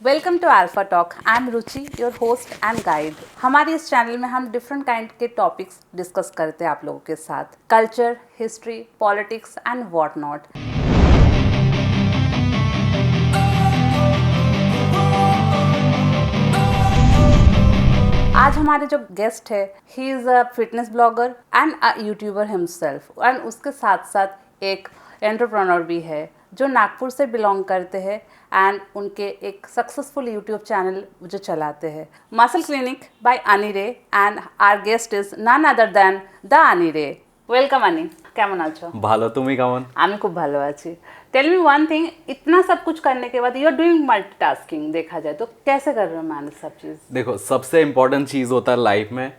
Welcome to alpha talk. I am Ruchi, your host and guide. हमारे इस channel में हम डिफरेंट काइंड के टॉपिक्स डिस्कस करते हैं आप लोगों के साथ। Culture, history, politics and what not. आज हमारे जो गेस्ट है, he is a fitness blogger and a YouTuber himself, and उसके साथ साथ एक एंटरप्रेन्योर भी है जो नागपुर से बिलोंग करते हैं एंड उनके एक सक्सेसफुल यूट्यूब चैनल जो चलाते हैं, muscle clinic by Annie Ray. And our guest is none other than the Annie Ray. Welcome अनी, কেমন আছো? ভালো, তুমি কেমন? আমি খুব ভালো আছি। टेल मी वन थिंग, इतना सब कुछ करने के बाद यू आर डूइंग मल्टीटास्किंग, देखा जाए तो कैसे कर रहे हो मैनेज सब चीज़? देखो, सबसे इम्पोर्टेंट चीज़ होता है लाइफ में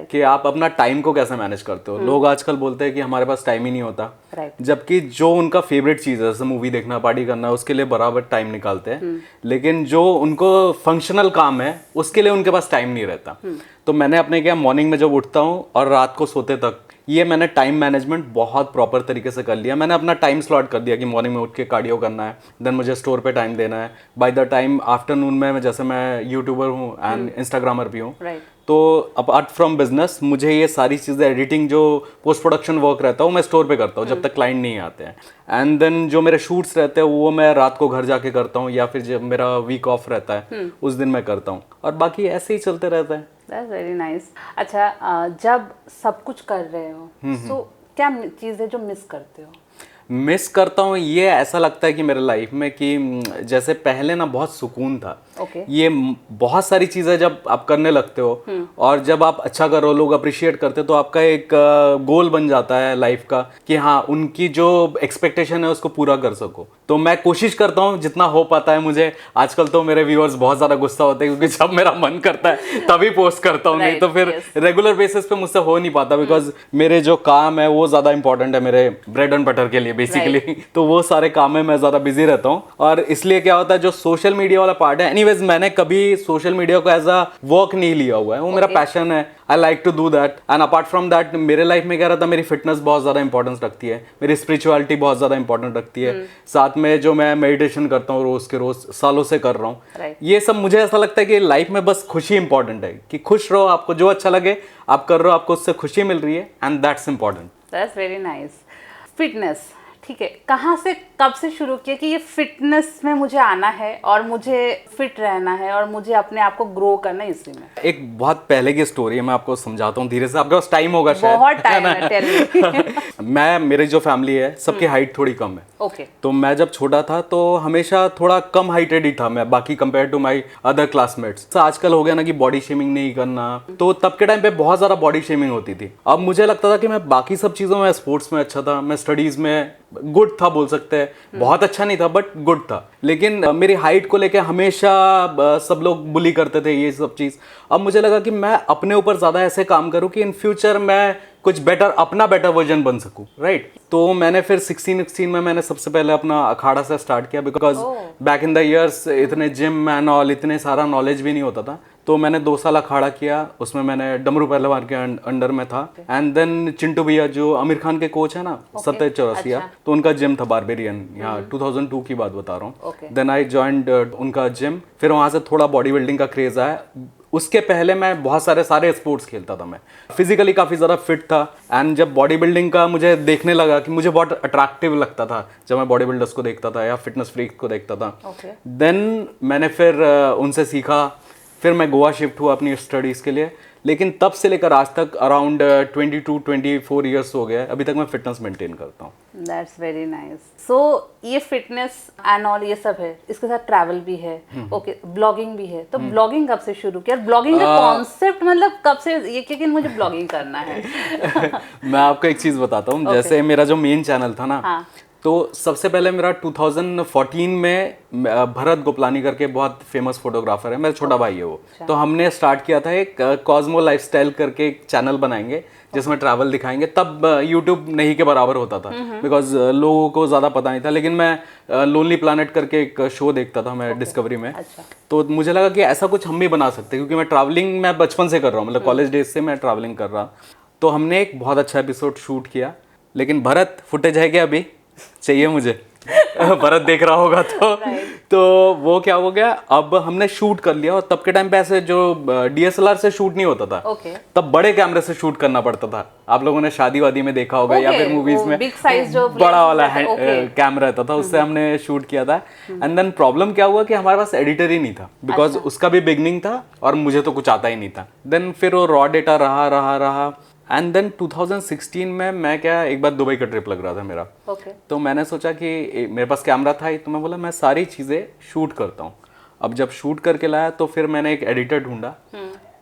कि आप अपना टाइम को कैसे मैनेज करते हो। लोग आजकल बोलते हैं कि हमारे पास टाइम ही नहीं होता, जबकि जो उनका फेवरेट चीज़ है जैसे मूवी देखना, पार्टी करना, उसके लिए बराबर टाइम निकालते हैं, लेकिन जो उनको फंक्शनल काम है उसके लिए उनके पास टाइम नहीं रहता। तो मैंने अपने क्या, मॉर्निंग में जब उठता हूँ और रात को सोते तक, ये मैंने टाइम मैनेजमेंट बहुत प्रॉपर तरीके से कर लिया। मैंने अपना टाइम स्लॉट कर दिया कि मॉर्निंग में उठ के कार्डियो करना है, देन मुझे स्टोर पे टाइम देना है। बाय द टाइम आफ्टरनून में, जैसे मैं यूट्यूबर हूँ एंड इंस्टाग्रामर भी हूँ, तो अपार्ट फ्रॉम बिजनेस मुझे ये सारी चीज़ें, एडिटिंग, जो पोस्ट प्रोडक्शन वर्क रहता है वो मैं स्टोर पे करता हूँ जब तक क्लाइंट नहीं आते हैं। एंड देन जो मेरे शूट्स रहते हैं वो मैं रात को घर जाके करता हूँ, या फिर जब मेरा वीक ऑफ रहता है उस दिन मैं करता हूँ, और बाकी ऐसे ही चलते रहता है। That's very nice. अच्छा, जब सब कुछ कर रहे हो तो क्या चीज़ है जो मिस करते हो? मिस करता हूँ, ये ऐसा लगता है कि मेरे लाइफ में कि जैसे पहले ना बहुत सुकून था। ये बहुत सारी चीज़ें जब आप करने लगते हो और जब आप अच्छा करो, लोग अप्रिशिएट करते हो, तो आपका एक गोल बन जाता है लाइफ का कि हाँ, उनकी जो एक्सपेक्टेशन है उसको पूरा कर सको। तो मैं कोशिश करता हूँ जितना हो पाता है मुझे। आजकल तो मेरे व्यूअर्स बहुत ज़्यादा गुस्सा होते हैं क्योंकि जब मेरा मन करता है तभी पोस्ट करता हूँ, नहीं तो फिर रेगुलर बेसिस पे मुझसे हो नहीं पाता, बिकॉज मेरे जो काम है वो ज़्यादा इंपॉर्टेंट है मेरे ब्रेड एंड बटर के लिए बेसिकली। तो वो सारे काम में मैं ज़्यादा बिजी रहता हूँ, और इसलिए क्या होता है, जो सोशल मीडिया वाला पार्ट है, एनीवेज मैंने कभी सोशल मीडिया को एज अ वर्क नहीं लिया हुआ है, वो मेरा पैशन है। I like to do that. And apart from that मेरे लाइफ में क्या रहता है, मेरी फिटनेस बहुत ज़्यादा इंपॉर्टेंस रखती है, मेरी स्पिरिचुअलिटी बहुत ज़्यादा इंपॉर्टेंट रखती है, साथ में जो मैं मेडिटेशन करता हूँ रोज़ के रोज़ सालों से कर रहा हूँ। ये सब मुझे ऐसा लगता है कि लाइफ में बस खुशी इंपॉर्टेंट है, कि खुश रहो, आपको जो अच्छा लगे आप कर रहे हो, आपको उससे खुशी मिल रही है, and that's important. That's very nice. Fitness, ठीक है, कहाँ से कब से शुरू किया कि ये फिटनेस में मुझे आना है और मुझे फिट रहना है और मुझे अपने आप को ग्रो करना है इसी में? एक बहुत पहले की स्टोरी है, मैं आपको समझाता हूँ धीरे से, आपके पास टाइम होगा शायद। बहुत टाइम है। मेरी जो फैमिली है सबकी हाइट थोड़ी कम है। तो मैं जब छोटा था तो हमेशा थोड़ा कम हाइटेड ही था मैं, बाकी compare to my other classmates. आजकल हो गया ना कि बॉडी शेमिंग नहीं करना, तो तब के टाइम पे बहुत ज़्यादा बॉडी शेमिंग होती थी। अब मुझे लगता था कि मैं बाकी सब चीज़ों में, स्पोर्ट्स में अच्छा था, मैं स्टडीज़ में गुड था बोल सकते हैं, बहुत अच्छा नहीं था बट गुड था, लेकिन मेरी हाइट को लेके हमेशा सब लोग बुली करते थे, ये सब चीज़। अब मुझे लगा कि मैं अपने ऊपर ज़्यादा ऐसे काम करूँ कि इन फ्यूचर मैं कुछ बेटर, अपना बेटर वर्जन बन सकूं, राइट। तो मैंने फिर 16 में मैंने सबसे पहले अपना अखाड़ा से स्टार्ट किया, because back in the years इतने जिम एंड ऑल, इतने सारा नॉलेज भी नहीं होता था। तो मैंने 2 साल अखाड़ा किया, उसमें मैंने डमरू पहलवान के अंडर में था। एंड देन चिंटू भैया जो आमिर खान के कोच है ना, सत्य चौरसिया, तो उनका जिम था बारबेरियन, यहाँ 2002 की बात बता रहा हूँ। देन आई ज्वाइंड उनका जिम, फिर वहाँ से थोड़ा बॉडी बिल्डिंग का क्रेज आया। उसके पहले मैं बहुत सारे स्पोर्ट्स खेलता था, मैं फिजिकली काफ़ी ज़्यादा फिट था। एंड जब बॉडी बिल्डिंग का मुझे देखने लगा कि मुझे बहुत अट्रैक्टिव लगता था जब मैं बॉडी बिल्डर्स को देखता था या फिटनेस फ्रीक को देखता था, देन मैंने फिर उनसे सीखा। फिर मैं गोवा शिफ्ट हुआ अपनी स्टडीज़ के लिए, लेकिन तब से लेकर आज तक अराउंड 22-24 ईयर्स हो गया, अभी तक मैं फिटनेस मेंटेन करता हूँ। That's very nice. सो ये फिटनेस एंड ऑल ये सब है, इसके साथ ट्रैवल भी है, ओके, ब्लॉगिंग भी है। तो ब्लॉगिंग कब से शुरू किया? ब्लॉगिंग का कॉन्सेप्ट मतलब कब से ये, क्योंकि मुझे ब्लॉगिंग करना है। मैं आपको एक चीज़ बताता हूँ, जैसे मेरा जो मेन चैनल था ना, तो सबसे पहले मेरा 2014 में भरत गोपलानी करके बहुत फेमस फोटोग्राफर है, मेरा छोटा भाई है वो। तो हमने स्टार्ट किया था एक कॉस्मो लाइफस्टाइल करके एक चैनल बनाएंगे जिसमें ट्रैवल दिखाएंगे। तब यूट्यूब नहीं के बराबर होता था, बिकॉज लोगों को ज़्यादा पता नहीं था, लेकिन मैं लोनली प्लानट करके एक शो देखता था मैं डिस्कवरी में। तो मुझे लगा कि ऐसा कुछ हम भी बना सकते, क्योंकि मैं ट्रैवलिंग मैं बचपन से कर रहा हूँ, मतलब कॉलेज डेज से मैं ट्रैवलिंग कर रहा। तो हमने एक बहुत अच्छा एपिसोड शूट किया, लेकिन भरत फुटेज है क्या अभी? चाहिए मुझे। भरत देख रहा होगा तो वो क्या हो गया, अब हमने शूट कर लिया और तब के टाइम पे ऐसे जो DSLR से शूट नहीं होता था, तब बड़े कैमरे से शूट करना पड़ता था। आप लोगों ने शादी वादी में देखा होगा या फिर मूवीज में बिग साइज जो बड़ा वाला कैमरा रहता था, उससे हमने शूट किया था। एंड देन प्रॉब्लम क्या हुआ कि हमारे पास एडिटर ही नहीं था, बिकॉज उसका भी बिगनिंग था और मुझे तो कुछ आता ही नहीं था। देन फिर वो रॉ डेटा रहा एंड देन 2016 में मैं क्या, एक बार दुबई का ट्रिप लग रहा था मेरा, तो मैंने सोचा कि मेरे पास कैमरा था ही, तो मैं बोला मैं सारी चीज़ें शूट करता हूँ। अब जब शूट करके लाया तो फिर मैंने एक एडिटर ढूंढा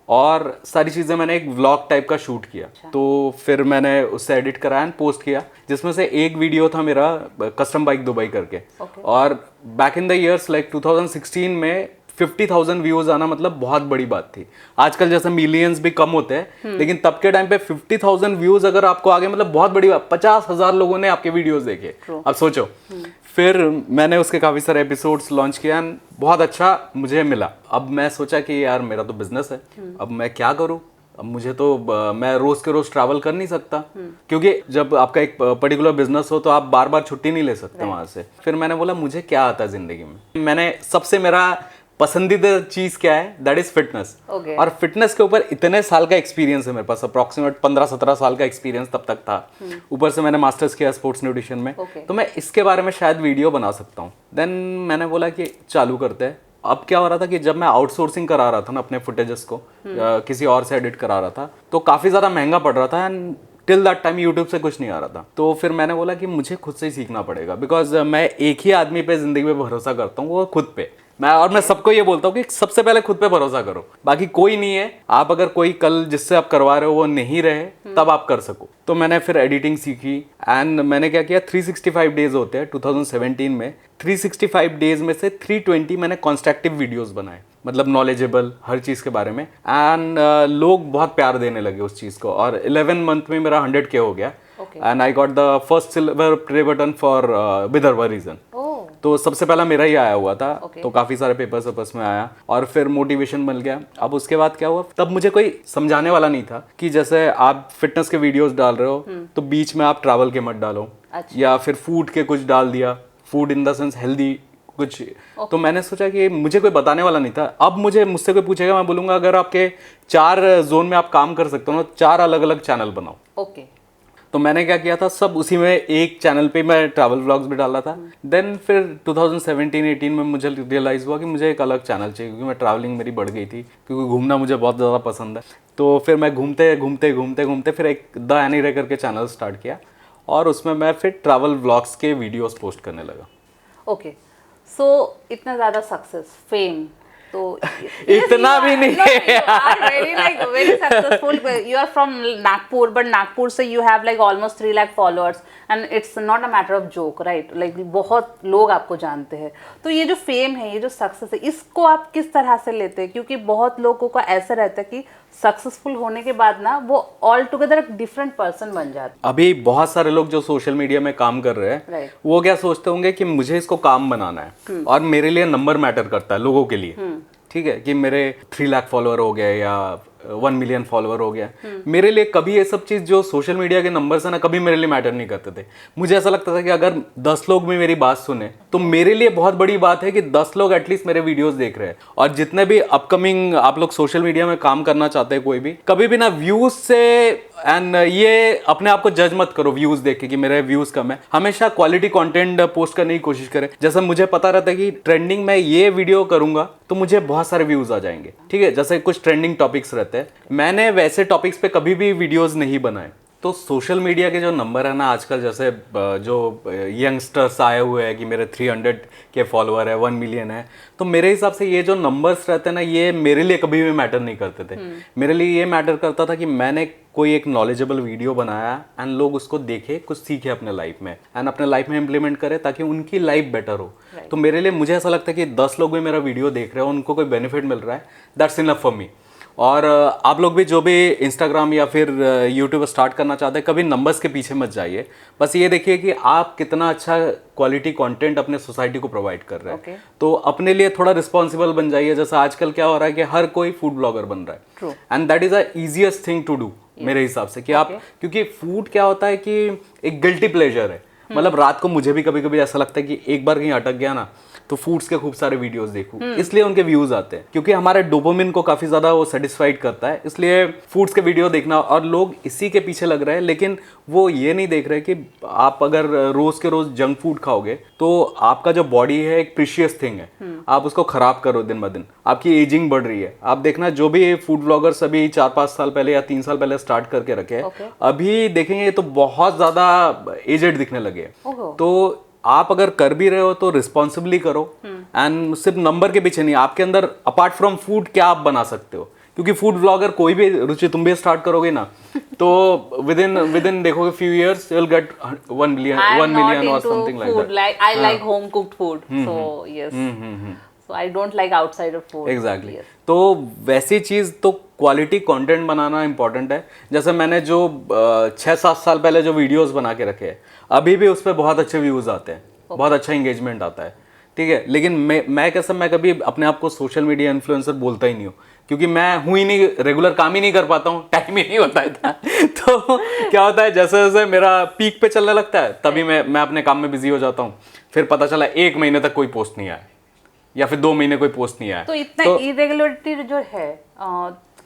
और सारी चीज़ें मैंने एक व्लॉग टाइप का शूट किया। तो फिर मैंने उससे एडिट कराया एंड पोस्ट किया, जिसमें से एक वीडियो था मेरा कस्टम बाइक दुबई करके। और back in the years like 2016 में 50,000 व्यूज आना मतलब बहुत बड़ी बात थी। आजकल जैसे मिलियंस भी कम होते हैं, लेकिन तब के टाइम पे 50,000 व्यूज अगर आपको आगे मतलब बहुत बड़ी बात। 50,000 लोगों ने आपके वीडियोस देखे। अब सोचो। फिर मैंने उसके काफ़ी सारे एपिसोड्स लॉन्च किया एंड बहुत अच्छा मुझे मिला। अब मैं सोचा कि यार मेरा तो बिजनेस है, अब मैं क्या करूँ। अब मुझे तो मैं रोज के रोज ट्रैवल कर नहीं सकता, क्योंकि जब आपका एक पर्टिकुलर बिजनेस हो तो आप बार बार छुट्टी नहीं ले सकते वहां से। फिर मैंने बोला मुझे क्या आता है जिंदगी में। मैंने सबसे मेरा पसंदीदा चीज क्या है, दैट इज फिटनेस। और फिटनेस के ऊपर इतने साल का एक्सपीरियंस है मेरे पास, अप्रोक्सीमेट 15-17 साल का एक्सपीरियंस तब तक था। ऊपर से मैंने मास्टर्स किया स्पोर्ट्स न्यूट्रिशन में, तो मैं इसके बारे में शायद वीडियो बना सकता हूँ। देन मैंने बोला कि चालू करते हैं। अब क्या हो रहा था कि जब मैं आउटसोर्सिंग करा रहा था ना अपने फुटेजेस को, किसी और से एडिट करा रहा था, तो काफी ज्यादा महंगा पड़ रहा था and till that time YouTube से कुछ नहीं आ रहा था। तो फिर मैंने बोला कि मुझे खुद से ही सीखना पड़ेगा, बिकॉज मैं एक ही आदमी पे जिंदगी में भरोसा करता हूँ, वो खुद पे। मैं सबको ये बोलता हूँ कि सबसे पहले खुद पे भरोसा करो, बाकी कोई नहीं है। आप अगर कोई कल जिससे आप करवा रहे हो वो नहीं रहे, तब आप कर सको। तो मैंने फिर एडिटिंग सीखी एंड मैंने क्या किया, 365 डेज होते हैं 2017 में। 365 डेज में से 320 मैंने कॉन्स्ट्रक्टिव वीडियोस बनाए, मतलब नॉलेजेबल हर चीज़ के बारे में। एंड लोग बहुत प्यार देने लगे उस चीज़ को, और 11 मंथ में मेरा 100K हो गया। And I got the first silver play button for Vidarbha region. तो सबसे पहला मेरा ही आया हुआ था। तो काफी सारे पेपर्स में आया और फिर मोटिवेशन मिल गया। अब उसके बाद क्या हुआ, तब मुझे कोई समझाने वाला नहीं था कि जैसे आप फिटनेस के वीडियोस डाल रहे हो तो बीच में आप ट्रैवल के मत डालो, या फिर फूड के कुछ डाल दिया, food in the sense healthy कुछ। तो मैंने सोचा कि मुझे कोई बताने वाला नहीं था। अब मुझसे कोई पूछेगा, मैं बोलूंगा अगर आपके 4 जोन में आप काम कर सकते हो ना, 4 अलग अलग चैनल बनाओ। तो मैंने क्या किया था, सब उसी में एक चैनल पे मैं ट्रैवल व्लॉग्स भी डाला था। देन फिर 2017-18 में मुझे रियलाइज हुआ कि मुझे एक अलग चैनल चाहिए, क्योंकि मैं ट्रैवलिंग मेरी बढ़ गई थी, क्योंकि घूमना मुझे बहुत ज़्यादा पसंद है। तो फिर मैं घूमते फिर एक द एनी रे करके चैनल स्टार्ट किया और उसमें मैं फिर ट्रैवल व्लॉग्स के वीडियोस पोस्ट करने लगा। ओके, सो इतना ज़्यादा सक्सेस, फेम तो इतना भी नहीं है। You are very successful. You are from Nagpur, but Nagpur से you have like almost 3 lakh followers and it's not a matter of joke, right? Like बहुत लोग आपको जानते हैं। तो ये जो फेम है, ये जो सक्सेस है, इसको आप किस तरह से लेते हैं? क्योंकि बहुत लोगों का ऐसा रहता है कि सक्सेसफुल होने के बाद ना वो ऑल टुगेदर एक डिफरेंट पर्सन बन जाते हैं। अभी बहुत सारे लोग जो सोशल मीडिया में काम कर रहे हैं, वो क्या सोचते होंगे कि मुझे इसको काम बनाना है और मेरे लिए नंबर मैटर करता है लोगों के लिए। ठीक है कि मेरे 3 लाख फॉलोअर हो गए या 1 मिलियन फॉलोअर हो गया, मेरे लिए कभी ये सब चीज जो सोशल मीडिया के नंबर्स है ना, कभी मेरे लिए मैटर नहीं करते थे। मुझे ऐसा लगता था कि अगर 10 लोग भी मेरी बात सुने तो मेरे लिए बहुत बड़ी बात है कि 10 लोग एटलीस्ट मेरे वीडियोस देख रहे हैं। और जितने भी अपकमिंग आप लोग सोशल मीडिया में काम करना चाहते हैं, कोई भी कभी भी ना व्यूज से एंड ये अपने आप को जज मत करो व्यूज देख के कि मेरे व्यूज कम है। हमेशा क्वालिटी कंटेंट पोस्ट करने की कोशिश करें। जैसे मुझे पता रहता है कि ट्रेंडिंग में ये वीडियो करूंगा तो मुझे बहुत सारे व्यूज आ जाएंगे। ठीक है, जैसे कुछ ट्रेंडिंग टॉपिक्स रहते हैं, मैंने वैसे टॉपिक्स पे कभी भी वीडियोस नहीं बनाए। तो सोशल मीडिया के जो नंबर है ना आजकल, जैसे जो यंगस्टर्स आए हुए हैं कि मेरे 300K फॉलोअर है, 1 मिलियन है, तो मेरे हिसाब से ये जो नंबर्स रहते हैं ना, ये मेरे लिए कभी भी मैटर नहीं करते थे। मेरे लिए ये मैटर करता था कि मैंने कोई एक नॉलेजेबल वीडियो बनाया एंड लोग उसको देखे, कुछ सीखे अपने लाइफ में एंड अपने लाइफ में इंप्लीमेंट करे ताकि उनकी लाइफ बेटर हो। तो मेरे लिए, मुझे ऐसा लगता है कि 10 लोग भी मेरा वीडियो देख रहे हो, उनको कोई बेनिफिट मिल रहा है, दैट्स इनफ फॉर मी। और आप लोग भी जो भी इंस्टाग्राम या फिर यूट्यूब स्टार्ट करना चाहते हैं, कभी नंबर्स के पीछे मत जाइए। बस ये देखिए कि आप कितना अच्छा क्वालिटी कंटेंट अपने सोसाइटी को प्रोवाइड कर रहे हैं। तो अपने लिए थोड़ा रिस्पॉन्सिबल बन जाइए। जैसे आजकल क्या हो रहा है कि हर कोई फूड ब्लॉगर बन रहा है and that is the easiest thing to do मेरे हिसाब से कि आप, क्योंकि फूड क्या होता है कि एक गिल्टी प्लेजर है। मतलब रात को मुझे भी कभी कभी ऐसा लगता है कि एक बार कहीं अटक गया ना तो फूड्स के खूब सारे वीडियोस देखूं, इसलिए उनके व्यूज आते हैं, क्योंकि हमारे डोपामिन को काफी ज्यादा वो सेटिस्फाइड करता है, इसलिए फूड्स के वीडियो देखना। और लोग इसी के पीछे लग रहे हैं, लेकिन वो ये नहीं देख रहे कि आप अगर रोज के रोज जंक फूड खाओगे तो आपका जो बॉडी है एक प्रीशियस थिंग है, आप उसको खराब करो दिन ब दिन, आपकी एजिंग बढ़ रही है। आप देखना जो भी फूड ब्लॉगर्स अभी 4-5 साल पहले या 3 साल पहले स्टार्ट करके रखे हैं, अभी देखेंगे तो बहुत ज्यादा एजेड दिखने लगे। तो आप अगर कर भी रहे हो तो रिस्पॉन्सिबली करो, एंड सिर्फ नंबर के पीछे नहीं, आपके अंदर अपार्ट फ्रॉम फूड क्या आप बना सकते हो, क्योंकि फूड व्लॉगर कोई भी, रुचि तुम भी स्टार्ट करोगे ना तो विद इन देखोगे few years you will get 1 million और something like that. I like home cooked food, so yes. So I don't like outside of food. Exactly. तो वैसी चीज तो क्वालिटी कंटेंट बनाना इंपॉर्टेंट है। जैसे मैंने जो 6-7 साल पहले जो वीडियोस बना के रखे हैं, अभी भी उस पर बहुत अच्छे व्यूज आते हैं, बहुत अच्छा एंगेजमेंट आता है, ठीक है। लेकिन मैं कभी अपने आप को सोशल मीडिया इन्फ्लुएंसर बोलता ही नहीं हूँ, क्योंकि मैं हूँ ही नहीं, रेगुलर काम ही नहीं कर पाता हूँ, टाइम ही नहीं होता है तो क्या होता है, जैसे जैसे मेरा पीक पे चलने लगता है तभी मैं अपने काम में बिजी हो जाता हूँ। फिर पता चला 1 महीने तक कोई पोस्ट नहीं आया, या फिर 2 महीने कोई पोस्ट नहीं आया। तो इतना इरेगुलरिटी जो है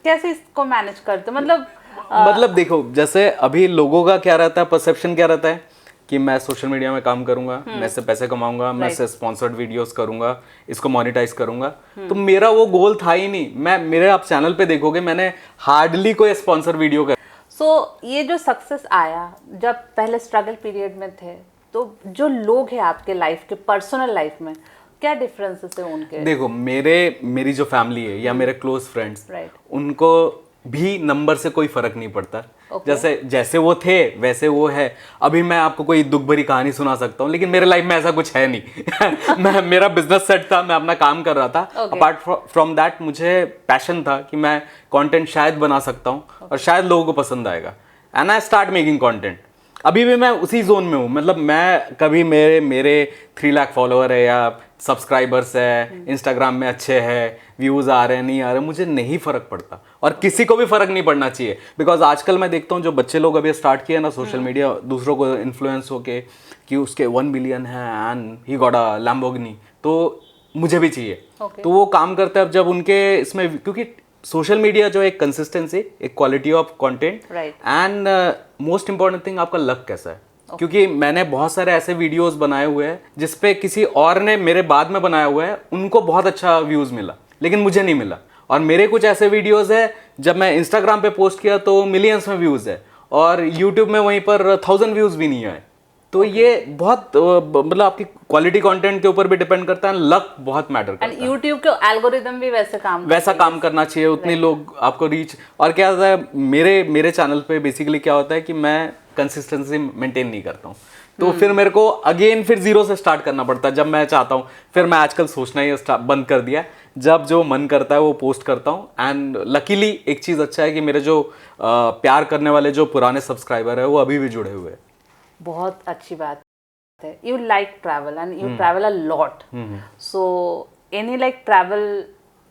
कैसे इसको मैनेज करते हो? मतलब देखो, जैसे अभी लोगों का क्या रहता है, परसेप्शन क्या रहता है कि मैं सोशल मीडिया में काम करूंगा, मैं इससे पैसे कमाऊंगा, मैं इससे स्पॉन्सर्ड वीडियोस करूंगा, इसको मोनेटाइज करूंगा। तो मेरा वो गोल था ही नहीं। मेरे आप चैनल पे देखोगे मैंने हार्डली कोई स्पॉन्सर वीडियो कर। सो ये जो सक्सेस आया, जब पहले स्ट्रगल पीरियड में थे, तो जो लोग हैं आपके लाइफ के, पर्सनल लाइफ में क्या डिफरेंसेस है उनके? देखो, मेरी जो फैमिली है या मेरे क्लोज फ्रेंड्स, उनको भी नंबर से कोई फर्क नहीं पड़ता। जैसे वो थे वैसे वो है। अभी मैं आपको कोई दुख भरी कहानी सुना सकता हूँ, लेकिन मेरे लाइफ में ऐसा कुछ है नहीं मेरा बिजनेस सेट था, मैं अपना काम कर रहा था। अपार्ट फ्रॉम दैट मुझे पैशन था कि मैं कंटेंट शायद बना सकता हूँ और शायद लोगों को पसंद आएगा, and I start making content. अभी भी मैं उसी जोन में हूँ। मतलब मैं कभी मेरे 3 लाख फॉलोअर है या सब्सक्राइबर्स है, इंस्टाग्राम में अच्छे हैं, व्यूज आ रहे हैं नहीं आ रहे, मुझे नहीं फर्क पड़ता, और किसी को भी फर्क नहीं पड़ना चाहिए। बिकॉज आजकल मैं देखता हूँ जो बच्चे लोग अभी स्टार्ट किए ना सोशल मीडिया, दूसरों को इन्फ्लुएंस होके कि उसके 1 बिलियन है and he got a Lamborghini, तो मुझे भी चाहिए। तो वो काम करते हैं अब जब उनके इसमें, क्योंकि सोशल मीडिया जो एक कंसिस्टेंसी, एक quality of content, and most important thing आपका लक कैसा है। क्योंकि मैंने बहुत सारे ऐसे वीडियोस बनाए हुए हैं जिसपे किसी और ने मेरे बाद में बनाया हुआ है, उनको बहुत अच्छा व्यूज मिला, लेकिन मुझे नहीं मिला। और मेरे कुछ ऐसे वीडियोस है जब मैं इंस्टाग्राम पे पोस्ट किया तो मिलियंस में व्यूज है, और यूट्यूब में वहीं पर 1000 व्यूज भी नहीं आए। तो ये बहुत मतलब आपकी क्वालिटी कंटेंट के ऊपर भी डिपेंड करता है, लक बहुत मैटर करता है। यूट्यूब के एल्गोरिदम भी वैसा काम करना चाहिए, उतने लोग आपको रीच। और क्या होता है, मेरे चैनल पे बेसिकली क्या होता है कि मैं कंसिस्टेंसी मेंटेन नहीं करता हूँ, तो फिर मेरे को अगेन फिर 0 से स्टार्ट करना पड़ता है जब मैं चाहता हूँ। फिर मैं आजकल सोचना ही बंद कर दिया, जब जो मन करता है वो पोस्ट करता हूँ। एंड लकीली एक चीज़ अच्छा है कि मेरे जो प्यार करने वाले जो पुराने सब्सक्राइबर है वो अभी भी जुड़े हुए हैं। बहुत अच्छी बात है। You like travel and you travel a lot. So any like travel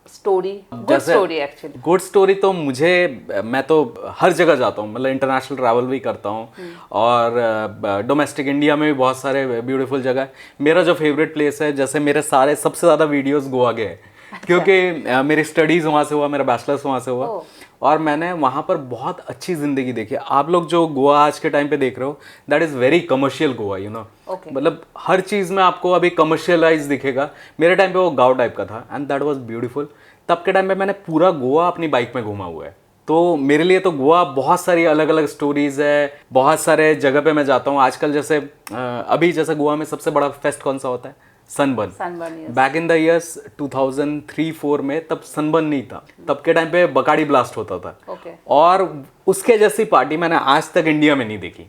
story, good story actually. Good story तो मैं तो हर जगह जाता हूँ, मतलब इंटरनेशनल ट्रैवल भी करता हूँ, और डोमेस्टिक इंडिया में भी बहुत सारे ब्यूटीफुल जगह है। मेरा जो फेवरेट प्लेस है, जैसे मेरे सारे सबसे ज़्यादा वीडियोस गोवा के हैं, क्योंकि मेरी स्टडीज़ वहाँ से हुआ, मेरा बैचलर्स वहाँ से हुआ, और मैंने वहाँ पर बहुत अच्छी ज़िंदगी देखी। आप लोग जो गोवा आज के टाइम पे देख रहे हो, that is very commercial Goa, you know. मतलब हर चीज़ में आपको अभी कमर्शियलाइज दिखेगा। मेरे टाइम पे वो गाँव टाइप का था, एंड दैट वाज ब्यूटीफुल। तब के टाइम पे मैंने पूरा गोवा अपनी बाइक में घूमा हुआ है, तो मेरे लिए तो गोवा बहुत सारी अलग अलग स्टोरीज है, बहुत सारे जगह पे मैं जाता हूँ। आजकल जैसे अभी जैसे गोवा में सबसे बड़ा फेस्ट कौन सा होता है? Sunburn. Back in the years 2003-4 में तब सनबर्न नहीं था, तब के टाइम पे बकाड़ी ब्लास्ट होता था। और उसके जैसी पार्टी मैंने आज तक इंडिया में नहीं देखी।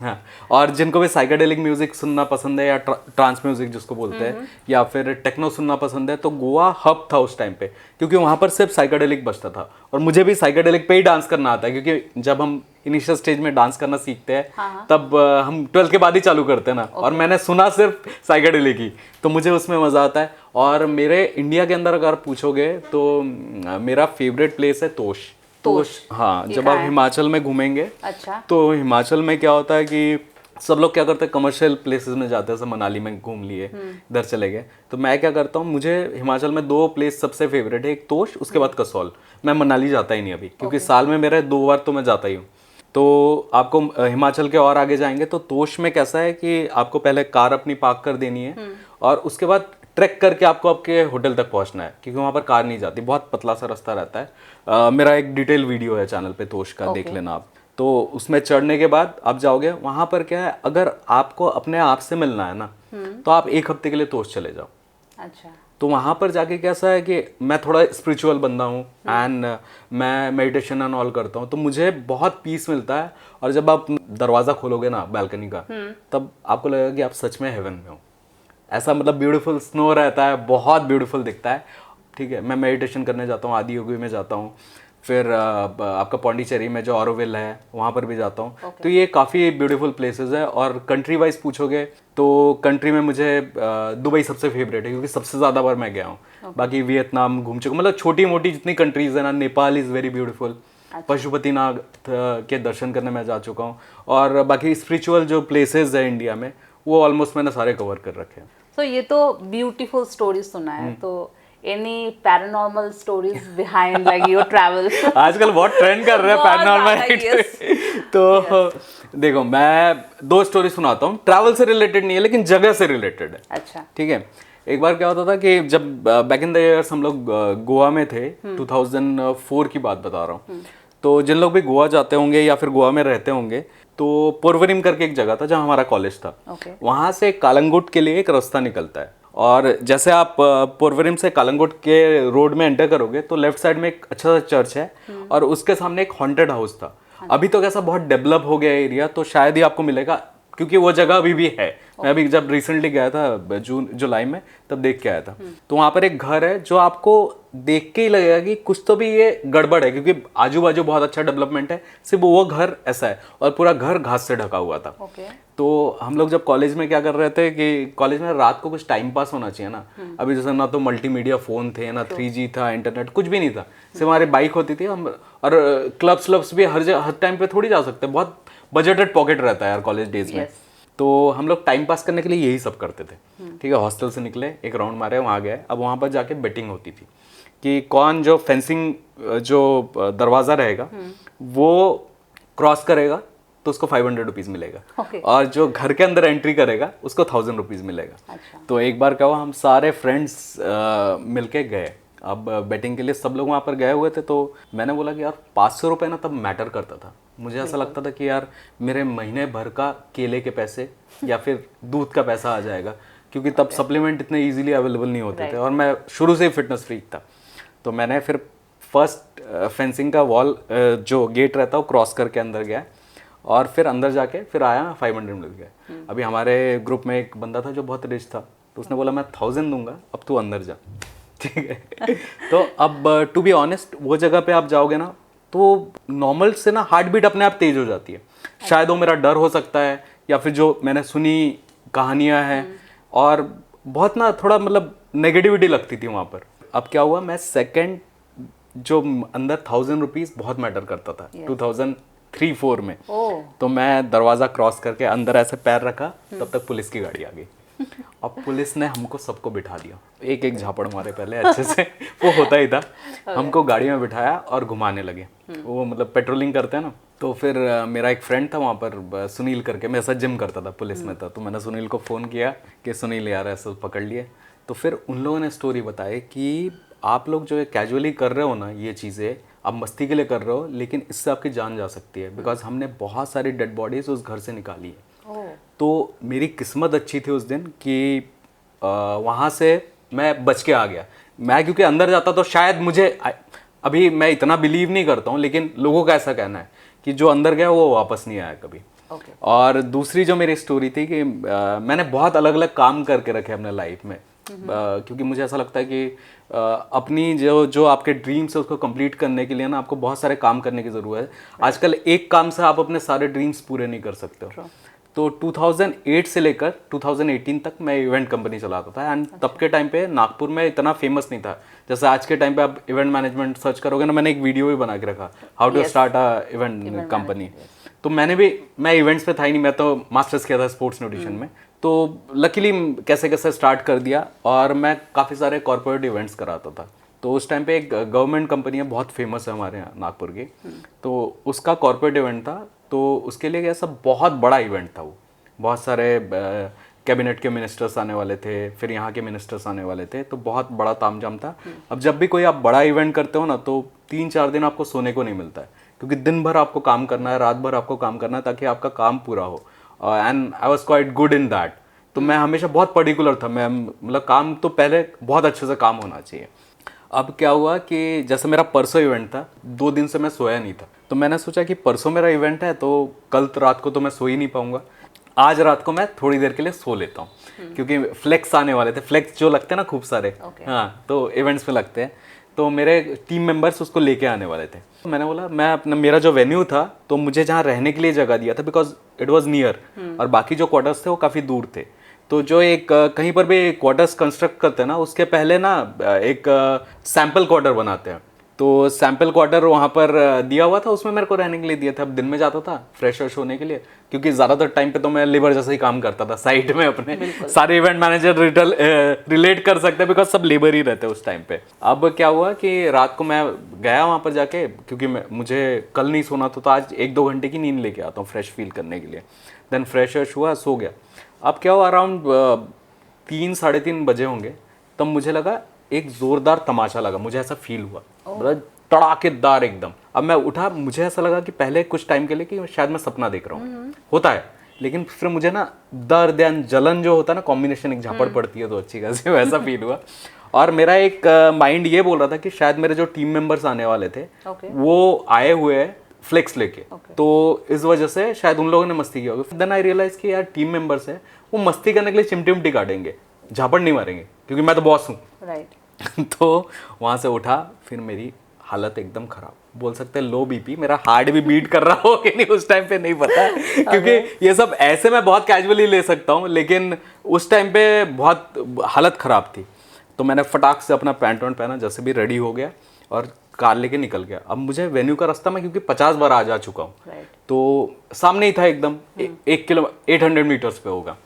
हाँ, और जिनको भी साइकेडेलिक म्यूजिक सुनना पसंद है, या ट्रांस म्यूजिक जिसको बोलते हैं, या फिर टेक्नो सुनना पसंद है, तो गोवा हब था उस टाइम पे, क्योंकि वहाँ पर सिर्फ साइकेडेलिक बजता था। और मुझे भी साइकेडेलिक पे ही डांस करना आता है, क्योंकि जब हम इनिशियल स्टेज में डांस करना सीखते हैं तब हम 12th के बाद ही चालू करते हैं ना। और मैंने सुना सिर्फ साइकेडेलिक ही, तो मुझे उसमें मज़ा आता है। और मेरे इंडिया के अंदर अगर पूछोगे तो मेरा फेवरेट प्लेस है तोश। हाँ, जब आप हिमाचल में घूमेंगे, अच्छा, तो हिमाचल में क्या होता है कि सब लोग क्या करते हैं कमर्शियल प्लेसेस में जाते हैं, जैसे मनाली में घूम लिए, इधर चले गए। तो मैं क्या करता हूँ, मुझे हिमाचल में 2 प्लेस सबसे फेवरेट है, एक तोश, उसके बाद कसौल। मैं मनाली जाता ही नहीं अभी, क्योंकि साल में मेरे 2 बार तो मैं जाता ही हूँ। तो आपको हिमाचल के और आगे जाएंगे तो तोश में कैसा है कि आपको पहले कार अपनी पार्क कर देनी है और उसके बाद ट्रैक करके आपको आपके होटल तक पहुंचना है, क्योंकि वहाँ पर कार नहीं जाती, बहुत पतला सा रास्ता रहता है। मेरा एक डिटेल वीडियो है चैनल पे तोश का, देख लेना आप। तो उसमें चढ़ने के बाद आप जाओगे, वहाँ पर क्या है, अगर आपको अपने आप से मिलना है ना तो आप 1 हफ्ते के लिए तोश चले जाओ। अच्छा। तो वहाँ पर जाके कैसा है कि मैं थोड़ा स्पिरिचुअल बंदा हूँ एंड मैं मेडिटेशन एंड ऑल करता हूँ, तो मुझे बहुत पीस मिलता है। और जब आप दरवाज़ा खोलोगे ना बालकनी का, तब आपको लगेगा कि आप सच में हेवन में हो। ऐसा मतलब ब्यूटीफुल स्नो रहता है, बहुत ब्यूटीफुल दिखता है। ठीक है, मैं मेडिटेशन करने जाता हूँ, आदियोगी में जाता हूँ, फिर आपका पौंडीचेरी में जो ऑरोविल है वहाँ पर भी जाता हूँ। तो ये काफ़ी ब्यूटीफुल प्लेसेस है। और कंट्री वाइज पूछोगे तो कंट्री में मुझे दुबई सबसे फेवरेट है, क्योंकि सबसे ज़्यादा बार मैं गया हूँ। बाकी वियतनाम घूम चुका, मतलब छोटी मोटी जितनी कंट्रीज़ है ना, Nepal is very beautiful. Pashupatinath के दर्शन करने मैं जा चुका हूँ। और बाकी स्पिरिचुअल जो प्लेसेस है इंडिया में, वो ऑलमोस्ट मैंने सारे कवर कर रखे हैं। तो ये तो ब्यूटीफुल स्टोरीज सुना है, तो any paranormal stories behind like your travel? आजकल बहुत ट्रेंड कर रहे हैं पैरानॉर्मल। तो देखो, मैं 2 स्टोरी सुनाता हूँ, ट्रैवल से रिलेटेड नहीं है लेकिन जगह से रिलेटेड है। अच्छा, ठीक है। एक बार क्या होता था कि जब बैक इन द ईयर्स हम लोग गोवा में थे, 2004 की बात बता रहा हूँ। तो जिन लोग भी गोवा जाते होंगे या फिर गोवा में रहते होंगे, तो पोरवरिम करके एक जगह था जहाँ हमारा कॉलेज था। वहाँ से कालंगुट के लिए एक रास्ता निकलता है, और जैसे आप पोरवरिम से कालंगुट के रोड में एंटर करोगे तो लेफ्ट साइड में एक अच्छा सा चर्च है और उसके सामने एक हॉन्टेड हाउस था। अभी तो कैसा बहुत डेवलप हो गया एरिया, तो शायद ही आपको मिलेगा, क्योंकि वो जगह अभी भी है। मैं अभी जब रिसेंटली गया था जुलाई में, तब देख के आया था। तो वहाँ पर एक घर है जो आपको देख के ही लगेगा कि कुछ तो भी ये गड़बड़ है, क्योंकि आजू बाजू बहुत अच्छा डेवलपमेंट है, सिर्फ वो घर ऐसा है और पूरा घर घास से ढका हुआ था। तो हम लोग जब कॉलेज में क्या कर रहे थे कि कॉलेज में रात को कुछ टाइम पास होना चाहिए ना। अभी जैसे ना तो मल्टीमीडिया फोन थे, ना 3G था, इंटरनेट कुछ भी नहीं था, सिर्फ हमारी बाइक होती थी। हम और क्लब्स भी हर टाइम पे थोड़ी जा सकते, बहुत बजटेड पॉकेट रहता है यार कॉलेज डेज में। तो हम लोग टाइम पास करने के लिए यही सब करते थे। ठीक है, हॉस्टल से निकले, एक राउंड मारे, वहाँ गए। अब वहाँ पर जाके बेटिंग होती थी कि कौन जो फेंसिंग जो दरवाज़ा रहेगा वो क्रॉस करेगा तो उसको 500 रुपीज़ मिलेगा। और जो घर के अंदर एंट्री करेगा उसको 1000 रुपीज़ मिलेगा। तो एक बार क्या हुआ, हम सारे फ्रेंड्स मिलके गए। अब बैटिंग के लिए सब लोग वहाँ पर गए हुए थे, तो मैंने बोला कि यार 500 रुपये ना तब मैटर करता था। मुझे ऐसा लगता था कि यार मेरे महीने भर का केले के पैसे या फिर दूध का पैसा आ जाएगा, क्योंकि तब सप्लीमेंट इतने इजीली अवेलेबल नहीं होते थे और मैं शुरू से ही फिटनेस फ्रीक था। तो मैंने फिर फर्स्ट फेंसिंग का वॉल जो गेट रहता है वो क्रॉस करके अंदर गया और फिर अंदर जाके फिर आया, 500 मिल गया। अभी हमारे ग्रुप में एक बंदा था जो बहुत रिच था, तो उसने बोला मैं 1000 दूंगा, अब तू अंदर जा। ठीक है। तो अब टू बी ऑनेस्ट, वो जगह पे आप जाओगे ना तो नॉर्मल से ना हार्ट बीट अपने आप तेज हो जाती है। शायद वो मेरा डर हो सकता है या फिर जो मैंने सुनी कहानियां हैं, और बहुत ना थोड़ा मतलब नेगेटिविटी लगती थी वहाँ पर। अब क्या हुआ, मैं सेकंड जो अंदर 1000 रुपीज़ बहुत मैटर करता था 2003-4 में। तो मैं दरवाज़ा क्रॉस करके अंदर ऐसे पैर रखा, तब तक पुलिस की गाड़ी आ गई। अब पुलिस ने हमको सबको बिठा दिया, एक एक झापड़ मारे पहले अच्छे से। वो होता ही था। हमको गाड़ी में बिठाया और घुमाने लगे। वो मतलब पेट्रोलिंग करते हैं ना। तो फिर मेरा एक फ्रेंड था वहाँ पर, सुनील करके, मैं ऐसा जिम करता था, पुलिस में था। तो मैंने सुनील को फ़ोन किया कि सुनील यार ऐसा पकड़ लिए। तो फिर उन लोगों ने स्टोरी बताई कि आप लोग जो कैजुअली कर रहे हो ना ये चीज़ें, आप मस्ती के लिए कर रहे हो, लेकिन इससे आपकी जान जा सकती है। बिकॉज हमने बहुत सारी डेड बॉडीज उस घर से निकाली है। तो मेरी किस्मत अच्छी थी उस दिन कि वहाँ से मैं बच के आ गया। मैं क्योंकि अंदर जाता तो शायद मुझे, अभी मैं इतना बिलीव नहीं करता हूँ, लेकिन लोगों का ऐसा कहना है कि जो अंदर गया वो वापस नहीं आया कभी। और दूसरी जो मेरी स्टोरी थी कि मैंने बहुत अलग अलग काम करके रखे अपने लाइफ में, क्योंकि मुझे ऐसा लगता है कि अपनी जो आपके ड्रीम्स है उसको कंप्लीट करने के लिए ना आपको बहुत सारे काम करने की ज़रूरत है। आजकल एक काम से आप अपने सारे ड्रीम्स पूरे नहीं कर सकते हो। तो 2008 से लेकर 2018 तक मैं इवेंट कंपनी चलाता था। एंड तब के टाइम पे नागपुर में इतना फेमस नहीं था जैसे आज के टाइम पे। आप इवेंट मैनेजमेंट सर्च करोगे ना, मैंने एक वीडियो भी बना के रखा, how to start a event company. तो मैं इवेंट्स पे था ही नहीं, मैं तो मास्टर्स किया था स्पोर्ट्स न्यूट्रिशन में। तो लकीली कैसे कैसे स्टार्ट कर दिया और मैं काफ़ी सारे कॉर्पोरेट इवेंट्स कराता था। तो उस टाइम पे एक गवर्नमेंट कंपनी है बहुत फेमस है हमारे यहाँ नागपुर की, तो उसका कॉर्पोरेट इवेंट था। तो उसके लिए ऐसा बहुत बड़ा इवेंट था वो, बहुत सारे कैबिनेट के मिनिस्टर्स आने वाले थे, फिर यहाँ के मिनिस्टर्स आने वाले थे, तो बहुत बड़ा तामझाम था। अब जब भी कोई आप बड़ा इवेंट करते हो ना तो 3-4 दिन आपको सोने को नहीं मिलता है, क्योंकि दिन भर आपको काम करना है, रात भर आपको काम करना है ताकि आपका काम पूरा हो। And I was quite good in that. तो मैं हमेशा बहुत पर्टिकुलर था, मैं मतलब काम तो पहले बहुत अच्छे से काम होना चाहिए। अब क्या हुआ कि जैसे मेरा परसों इवेंट था, 2 दिन से मैं सोया नहीं था, तो मैंने सोचा कि परसों मेरा इवेंट है तो कल रात को तो मैं सो ही नहीं पाऊंगा, आज रात को मैं थोड़ी देर के लिए सो लेता हूँ। क्योंकि फ्लेक्स आने वाले थे, फ्लेक्स जो लगते हैं ना खूब सारे, हाँ, तो इवेंट्स में लगते हैं, तो मेरे टीम मेंबर्स उसको लेके आने वाले थे। तो मैंने बोला मैं अपना, मेरा जो वेन्यू था तो मुझे जहाँ रहने के लिए जगह दिया था बिकॉज इट वॉज नियर, और बाकी जो क्वार्टर्स थे वो काफ़ी दूर थे। तो जो एक कहीं पर भी क्वार्टर्स कंस्ट्रक्ट करते हैं ना, उसके पहले ना एक सैम्पल क्वार्टर बनाते हैं। तो सैम्पल क्वार्टर वहाँ पर दिया हुआ था, उसमें मेरे को रहने के लिए दिया था। अब दिन में जाता था फ्रेश व्रेश होने के लिए, क्योंकि ज़्यादातर टाइम पे तो मैं लेबर जैसा ही काम करता था साइड में अपने। सारे इवेंट मैनेजर रिलेट कर सकते हैं बिकॉज सब लेबर ही रहते हैं उस टाइम पे। अब क्या हुआ कि रात को मैं गया वहाँ पर जाके, क्योंकि मुझे कल नहीं सोना था, तो आज 1-2 घंटे की नींद लेके आता हूँ फ्रेश फील करने के लिए। देन फ्रेश व्रेश हुआ, सो गया। अब क्या हुआ, अराउंड 3-3:30 बजे होंगे, तब मुझे लगा एक जोरदार तमाचा लगा, मुझे ऐसा फील हुआ, मतलब तड़ाकेदार एकदम। अब मैं उठा, मुझे ऐसा लगा कि पहले कुछ टाइम के लिए कि शायद मैं सपना देख रहा हूँ, होता है, लेकिन फिर मुझे ना दर्द या जलन जो होता है ना, कॉम्बिनेशन एक झापड़ पड़ती है तो अच्छी खासी, वैसा फील हुआ। और मेरा एक माइंड ये बोल रहा था कि शायद मेरे जो टीम मेंबर्स आने वाले थे वो आए हुए हैं फ्लेक्स लेके, तो इस वजह से शायद उन लोगों ने मस्ती की होगी। देन आई रियलाइज कि यार टीम मेंबर्स है, वो मस्ती करने के लिए चिमटी उमटी काटेंगे, झापड़ नहीं मारेंगे, क्योंकि मैं तो बॉस हूँ। तो वहाँ से उठा, फिर मेरी हालत एकदम खराब, बोल सकते हैं लो बीपी, मेरा हार्ट भी बीट कर रहा हो कि नहीं उस टाइम पे नहीं पता, क्योंकि ये सब ऐसे मैं बहुत कैजुअली ले सकता हूँ, लेकिन उस टाइम पे बहुत हालत ख़राब थी। तो मैंने फटाक से अपना पैंट वैंट पहना, जैसे भी रेडी हो गया और कार लेके निकल गया। अब मुझे वेन्यू का रास्ता मैं क्योंकि 50 बार आ जा चुका हूँ, तो सामने ही था एकदम, 800 मीटर्स पे होगा।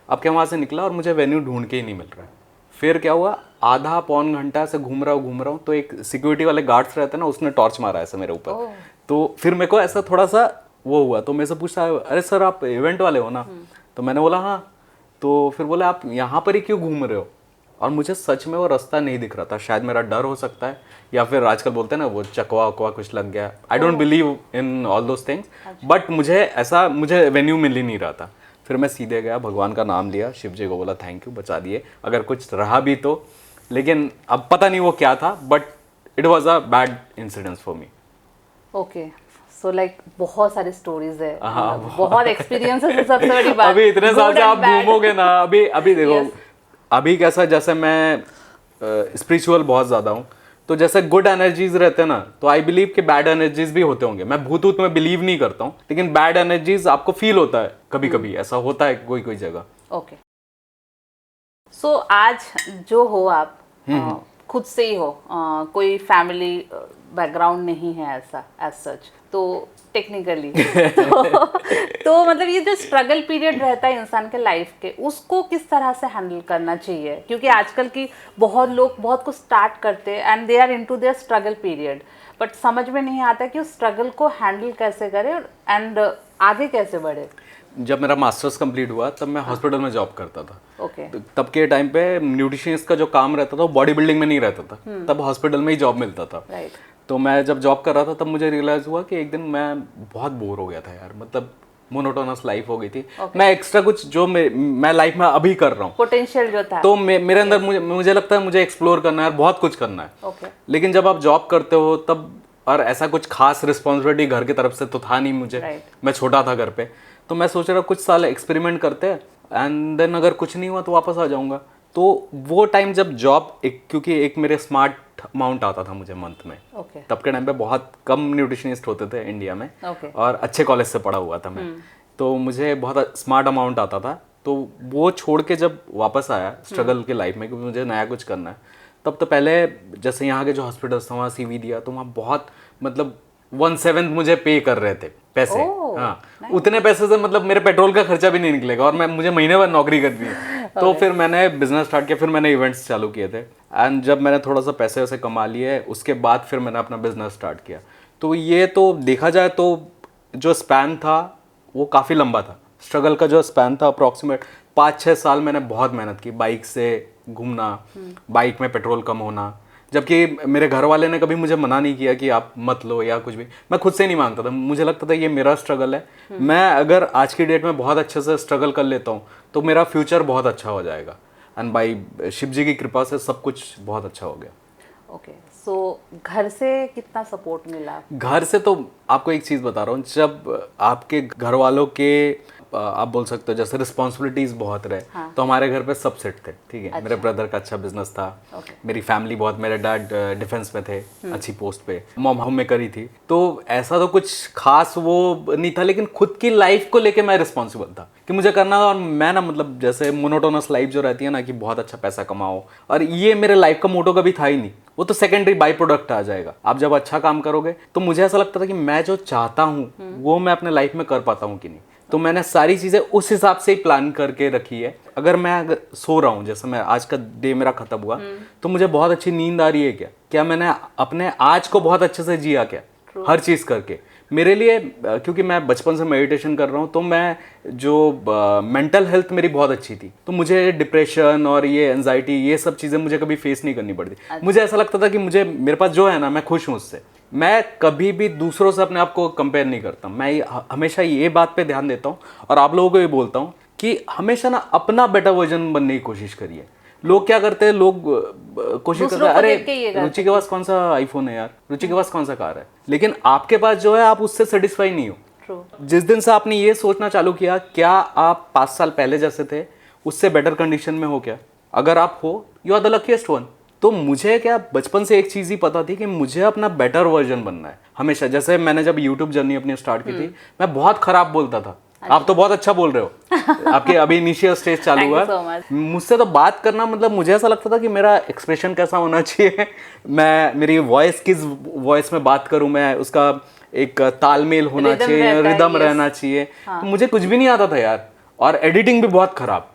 अब क्या, वहाँ से निकला और मुझे वेन्यू ढूंढ के ही नहीं मिल रहा है। फिर क्या हुआ, आधा पौन घंटा से घूम रहा हूँ, तो एक सिक्योरिटी वाले गार्ड्स रहते हैं ना, उसने टॉर्च मारा ऐसा मेरे ऊपर। तो फिर मेरे को ऐसा थोड़ा सा वो हुआ, तो मेरे से पूछा, अरे सर आप इवेंट वाले हो ना? तो मैंने बोला हाँ। तो फिर बोले आप यहाँ पर ही क्यों घूम रहे हो? और मुझे सच में वो रास्ता नहीं दिख रहा था, शायद मेरा डर हो सकता है, या फिर आजकल बोलते हैं ना वो चकवा वकवा कुछ लग गया। I don't believe in all those things, but मुझे वेन्यू मिल ही नहीं रहा था। फिर मैं सीधे गया, भगवान का नाम लिया, शिव जी को बोला थैंक यू, बचा दिए, अगर कुछ रहा भी तो। लेकिन अब पता नहीं वो क्या था, but it was a bad incidence for me. Okay, so like बहुत सारी स्टोरीज है, बहुत एक्सपीरियंसेस है। सबसे बड़ी बात, अभी इतने साल से आप घूमोगे ना, अभी देखो अभी कैसा, जैसे मैं स्पिरिचुअल बहुत ज़्यादा हूँ, तो जैसे गुड एनर्जीज रहते हैं ना, तो आई बिलीव कि बैड एनर्जीज भी होते होंगे। मैं भूत में बिलीव नहीं करता हूँ, लेकिन बैड एनर्जीज आपको फील होता है कभी कभी, ऐसा होता है कोई कोई जगह। ओके, सो आज जो हो आप खुद से ही हो, कोई फैमिली बैकग्राउंड नहीं है ऐसा एज सच, तो टेक्निकली तो मतलब ये जो स्ट्रगल पीरियड रहता है इंसान के लाइफ के, उसको किस तरह से हैंडल करना चाहिए? क्योंकि आजकल की बहुत लोग बहुत कुछ स्टार्ट करते हैं and they are into their struggle period, but समझ में नहीं आता कि उस स्ट्रगल को हैंडल कैसे करें एंड आगे कैसे बढ़े। जब मेरा मास्टर्स कंप्लीट हुआ तब मैं हॉस्पिटल में जॉब करता था। ओके। तब के टाइम पे न्यूट्रिशनिस्ट का जो काम रहता था वो बॉडी बिल्डिंग में नहीं रहता था, तब हॉस्पिटल में ही जॉब मिलता था। तो मैं जब जॉब कर रहा था तब मुझे रियलाइज हुआ कि एक दिन मैं बहुत बोर हो गया था यार, मतलब मोनोटोनस लाइफ हो गई थी। मैं एक्स्ट्रा कुछ जो मैं लाइफ में अभी कर रहा हूँ, पोटेंशियल जो था, तो मेरे अंदर मुझे लगता है मुझे एक्सप्लोर करना है, बहुत कुछ करना है। लेकिन जब आप जॉब करते हो तब, और ऐसा कुछ खास रिस्पॉन्सिबिलिटी घर की तरफ से तो था नहीं मुझे, मैं छोटा था घर पे, तो मैं सोच रहा कुछ साल एक्सपेरिमेंट करते हैं एंड देन अगर कुछ नहीं हुआ तो वापस आ जाऊंगा। तो वो टाइम जब जॉब, क्योंकि एक मेरे स्मार्ट अमाउंट आता था मुझे मंथ में, तब के टाइम पे बहुत कम न्यूट्रिशनिस्ट होते थे इंडिया में, और अच्छे कॉलेज से पढ़ा हुआ था मैं, तो मुझे बहुत स्मार्ट अमाउंट आता था। तो वो छोड़ के जब वापस आया स्ट्रगल के लाइफ में, क्योंकि मुझे नया कुछ करना है, तब तो पहले जैसे यहाँ के जो हॉस्पिटल्स था वहाँ CV दिया, तो वहाँ बहुत मतलब 1/7 मुझे पे कर रहे थे पैसे। हाँ, उतने पैसे से मतलब मेरे पेट्रोल का खर्चा भी नहीं निकलेगा और मुझे महीने भर नौकरी करनी है। तो फिर मैंने बिजनेस स्टार्ट किया, फिर मैंने इवेंट्स चालू किए थे, एंड जब मैंने थोड़ा सा पैसे वैसे कमा लिए उसके बाद फिर मैंने अपना बिजनेस स्टार्ट किया। तो ये तो देखा जाए तो जो स्पैन था वो काफ़ी लंबा था। स्ट्रगल का जो स्पैन था अप्रॉक्सीमेट 5-6 साल मैंने बहुत मेहनत की, बाइक से घूमना, बाइक में पेट्रोल कम होना, जबकि मेरे घर वाले ने कभी मुझे मना नहीं किया कि आप मत लो या कुछ भी। मैं खुद से नहीं मांगता था, मुझे लगता था ये मेरा स्ट्रगल है, मैं अगर आज की डेट में बहुत अच्छे से स्ट्रगल कर लेता हूँ तो मेरा फ्यूचर बहुत अच्छा हो जाएगा। एंड बाई शिव जी की कृपा से सब कुछ बहुत अच्छा हो गया। ओके, सो घर से कितना सपोर्ट मिला? घर से तो आपको एक चीज़ बता रहा हूँ, जब आपके घर वालों के आप बोल सकते हो जैसे रिस्पॉन्सिबिलिटीज बहुत रहे, हाँ। तो हमारे घर पे सब सेट थे, ठीक है। अच्छा। मेरे ब्रदर का अच्छा बिजनेस था, मेरी फैमिली बहुत, मेरे डैड डिफेंस में थे, अच्छी पोस्ट पे, मॉम होम मेकर ही थी, तो ऐसा तो कुछ खास वो नहीं था, लेकिन खुद की लाइफ को लेके मैं रिस्पॉन्सिबल था कि मुझे करना। और मैं ना मतलब जैसे मोनोटोनस लाइफ जो रहती है ना कि बहुत अच्छा पैसा कमाओ, और ये मेरे लाइफ का मोटो कभी था ही नहीं, वो तो सेकेंडरी बाई प्रोडक्ट आ जाएगा। आप जब अच्छा काम करोगे तो मुझे ऐसा लगता था कि मैं जो चाहता हूँ वो मैं अपने लाइफ में कर पाता हूँ कि नहीं। तो मैंने सारी चीज़ें उस हिसाब से ही प्लान करके रखी है। अगर मैं सो रहा हूँ, जैसे मैं आज का डे मेरा खत्म हुआ तो मुझे बहुत अच्छी नींद आ रही है क्या मैंने अपने आज को बहुत अच्छे से जिया क्या, हर चीज़ करके मेरे लिए, क्योंकि मैं बचपन से मेडिटेशन कर रहा हूँ तो मैं जो मेंटल हेल्थ मेरी बहुत अच्छी थी, तो मुझे डिप्रेशन और ये एंजाइटी ये सब चीज़ें मुझे कभी फेस नहीं करनी पड़ती। अच्छा। मुझे ऐसा लगता था कि मुझे मेरे पास जो है ना मैं खुश हूँ उससे। मैं कभी भी दूसरों से अपने आप को कंपेयर नहीं करता। मैं हमेशा ये बात पे ध्यान देता हूँ और आप लोगों को भी बोलता हूँ कि हमेशा ना अपना बेटर वर्जन बनने की कोशिश करिए। लोग क्या करते हैं, लोग कोशिश करते हैं अरे रुचि के पास कौन सा आईफोन है यार, रुचि के पास कौन सा कार है, लेकिन आपके पास जो है आप उससे सेटिस्फाई नहीं हो। जिस दिन से आपने ये सोचना चालू किया, क्या आप 5 साल पहले जैसे थे उससे बेटर कंडीशन में हो क्या? अगर आप हो, you are the luckiest one. तो मुझे क्या बचपन से एक चीज़ ही पता थी कि मुझे अपना बेटर वर्जन बनना है हमेशा। जैसे मैंने जब यूट्यूब जर्नी अपनी स्टार्ट की थी, मैं बहुत खराब बोलता था। अच्छा। आप तो बहुत अच्छा बोल रहे हो आपके अभी इनिशियल स्टेज चालू हुआ। मुझसे तो बात करना मतलब मुझे ऐसा लगता था कि मेरा एक्सप्रेशन कैसा होना चाहिए, मैं मेरी वॉइस किस वॉइस में बात करूं, मैं उसका एक तालमेल होना चाहिए, रिदम रहना चाहिए। हाँ। तो मुझे कुछ भी नहीं आता था यार, और एडिटिंग भी बहुत खराब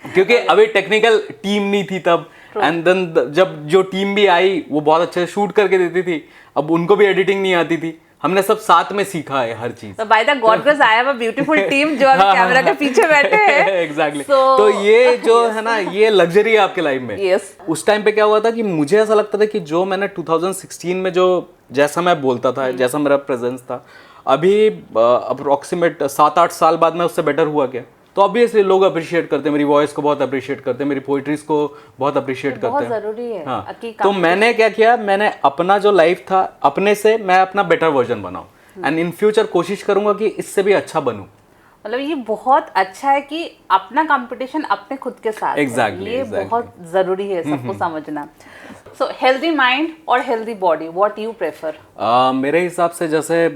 क्योंकि अभी टेक्निकल टीम नहीं थी तब। एंड देन जब जो टीम भी आई वो बहुत अच्छे से शूट करके देती थी, अब उनको भी एडिटिंग नहीं आती थी। हमने सब साथ में सीखा है हर चीज। तो by the God grace I have a beautiful team जो अभी कैमरा के पीछे बैठे हैं। एग्जैक्टली। तो ये जो है ना ये लग्जरी है आपके लाइफ में। यस। उस टाइम पे क्या हुआ था कि मुझे ऐसा लगता था कि जो मैंने 2016 में जो जैसा मैं बोलता था, जैसा मेरा प्रेजेंस था, अभी अप्रोक्सीमेट 7-8 साल बाद में उससे बेटर हुआ क्या? तो ऑब्वियसली लोग अप्रिशिएट करते हैं, मेरी वॉइस को बहुत अप्रिशिएट करते हैं, मेरी पोइट्रीज को बहुत अप्रिशिएट करते हैं। बहुत जरूरी है। हाँ। तो मैंने क्या किया, मैंने अपना जो लाइफ था अपने से मैं अपना बेटर वर्जन बनाऊं, एंड इन फ्यूचर कोशिश करूंगा कि इससे भी अच्छा बनूं। मतलब ये बहुत अच्छा है कि अपना कंपटीशन अपने खुद के साथ exactly, ये बहुत जरूरी है सबको समझना। सो हेल्दी माइंड और healthy body, what you prefer? मेरे हिसाब से जैसे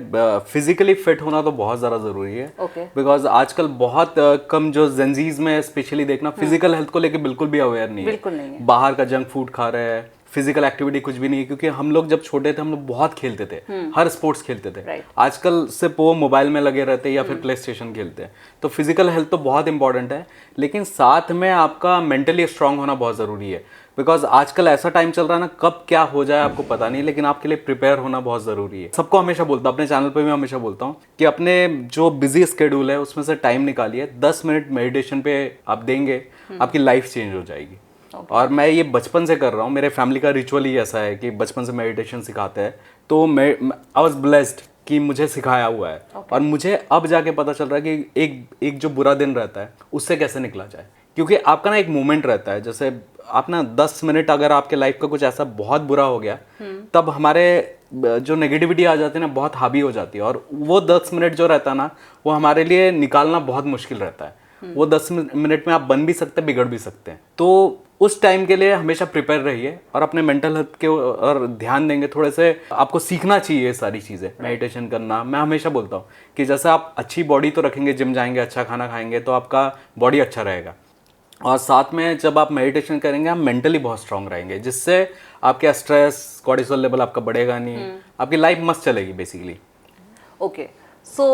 फिजिकली फिट होना तो बहुत ज़्यादा ज़रूरी है, बिकॉज आजकल बहुत कम जो जेंजीज में स्पेशली देखना फिजिकल हेल्थ को लेके बिल्कुल भी अवेयर नहीं है। बाहर का जंक फूड खा रहे हैं, फिजिकल एक्टिविटी कुछ भी नहीं है। क्योंकि हम लोग जब छोटे थे हम लोग बहुत खेलते थे, हर स्पोर्ट्स खेलते थे। आजकल सिर्फ वो मोबाइल में लगे रहते हैं या फिर प्ले स्टेशन खेलते हैं। तो फिजिकल हेल्थ तो बहुत इंपॉर्टेंट है, लेकिन साथ में आपका मेंटली स्ट्रांग होना बहुत ज़रूरी है। बिकॉज आजकल ऐसा टाइम चल रहा है ना, कब क्या हो जाए आपको पता नहीं, लेकिन आपके लिए प्रिपेयर होना बहुत ज़रूरी है। सबको हमेशा बोलता हूँ, अपने चैनल पे भी हमेशा बोलता हूँ कि अपने जो बिजी स्केड्यूल है उसमें से टाइम निकालिए, 10 मिनट मेडिटेशन पे आप देंगे, आपकी लाइफ चेंज हो जाएगी। और मैं ये बचपन से कर रहा हूँ, मेरे फैमिली का रिचुअल ही ऐसा है कि बचपन से मेडिटेशन सिखाते हैं। तो मैं आई वाज ब्लेस्ड कि मुझे सिखाया हुआ है। और मुझे अब जाके पता चल रहा है कि एक जो बुरा दिन रहता है उससे कैसे निकला जाए। क्योंकि आपका ना एक मोमेंट रहता है, जैसे आप ना 10 मिनट अगर आपके लाइफ का कुछ ऐसा बहुत बुरा हो गया, तब हमारे जो नेगेटिविटी आ जाती है ना बहुत हावी हो जाती है, और वो 10 मिनट जो रहता है ना वो हमारे लिए निकालना बहुत मुश्किल रहता है। वो 10 मिनट में आप बन भी सकते हैं, बिगड़ भी सकते हैं। तो उस टाइम के लिए हमेशा प्रिपेयर रहिए और अपने मेंटल हेल्थ के और ध्यान देंगे। थोड़े से आपको सीखना चाहिए ये सारी चीज़ें, मेडिटेशन करना। मैं हमेशा बोलता हूँ कि जैसे आप अच्छी बॉडी तो रखेंगे, जिम जाएंगे, अच्छा खाना खाएंगे, तो आपका बॉडी अच्छा रहेगा। और साथ में जब आप मेडिटेशन करेंगे आप मेंटली बहुत स्ट्रांग रहेंगे, जिससे आपके स्ट्रेस, कॉर्टिसोल लेवल आपका बढ़ेगा नहीं, आपकी लाइफ मस्त चलेगी बेसिकली। ओके, सो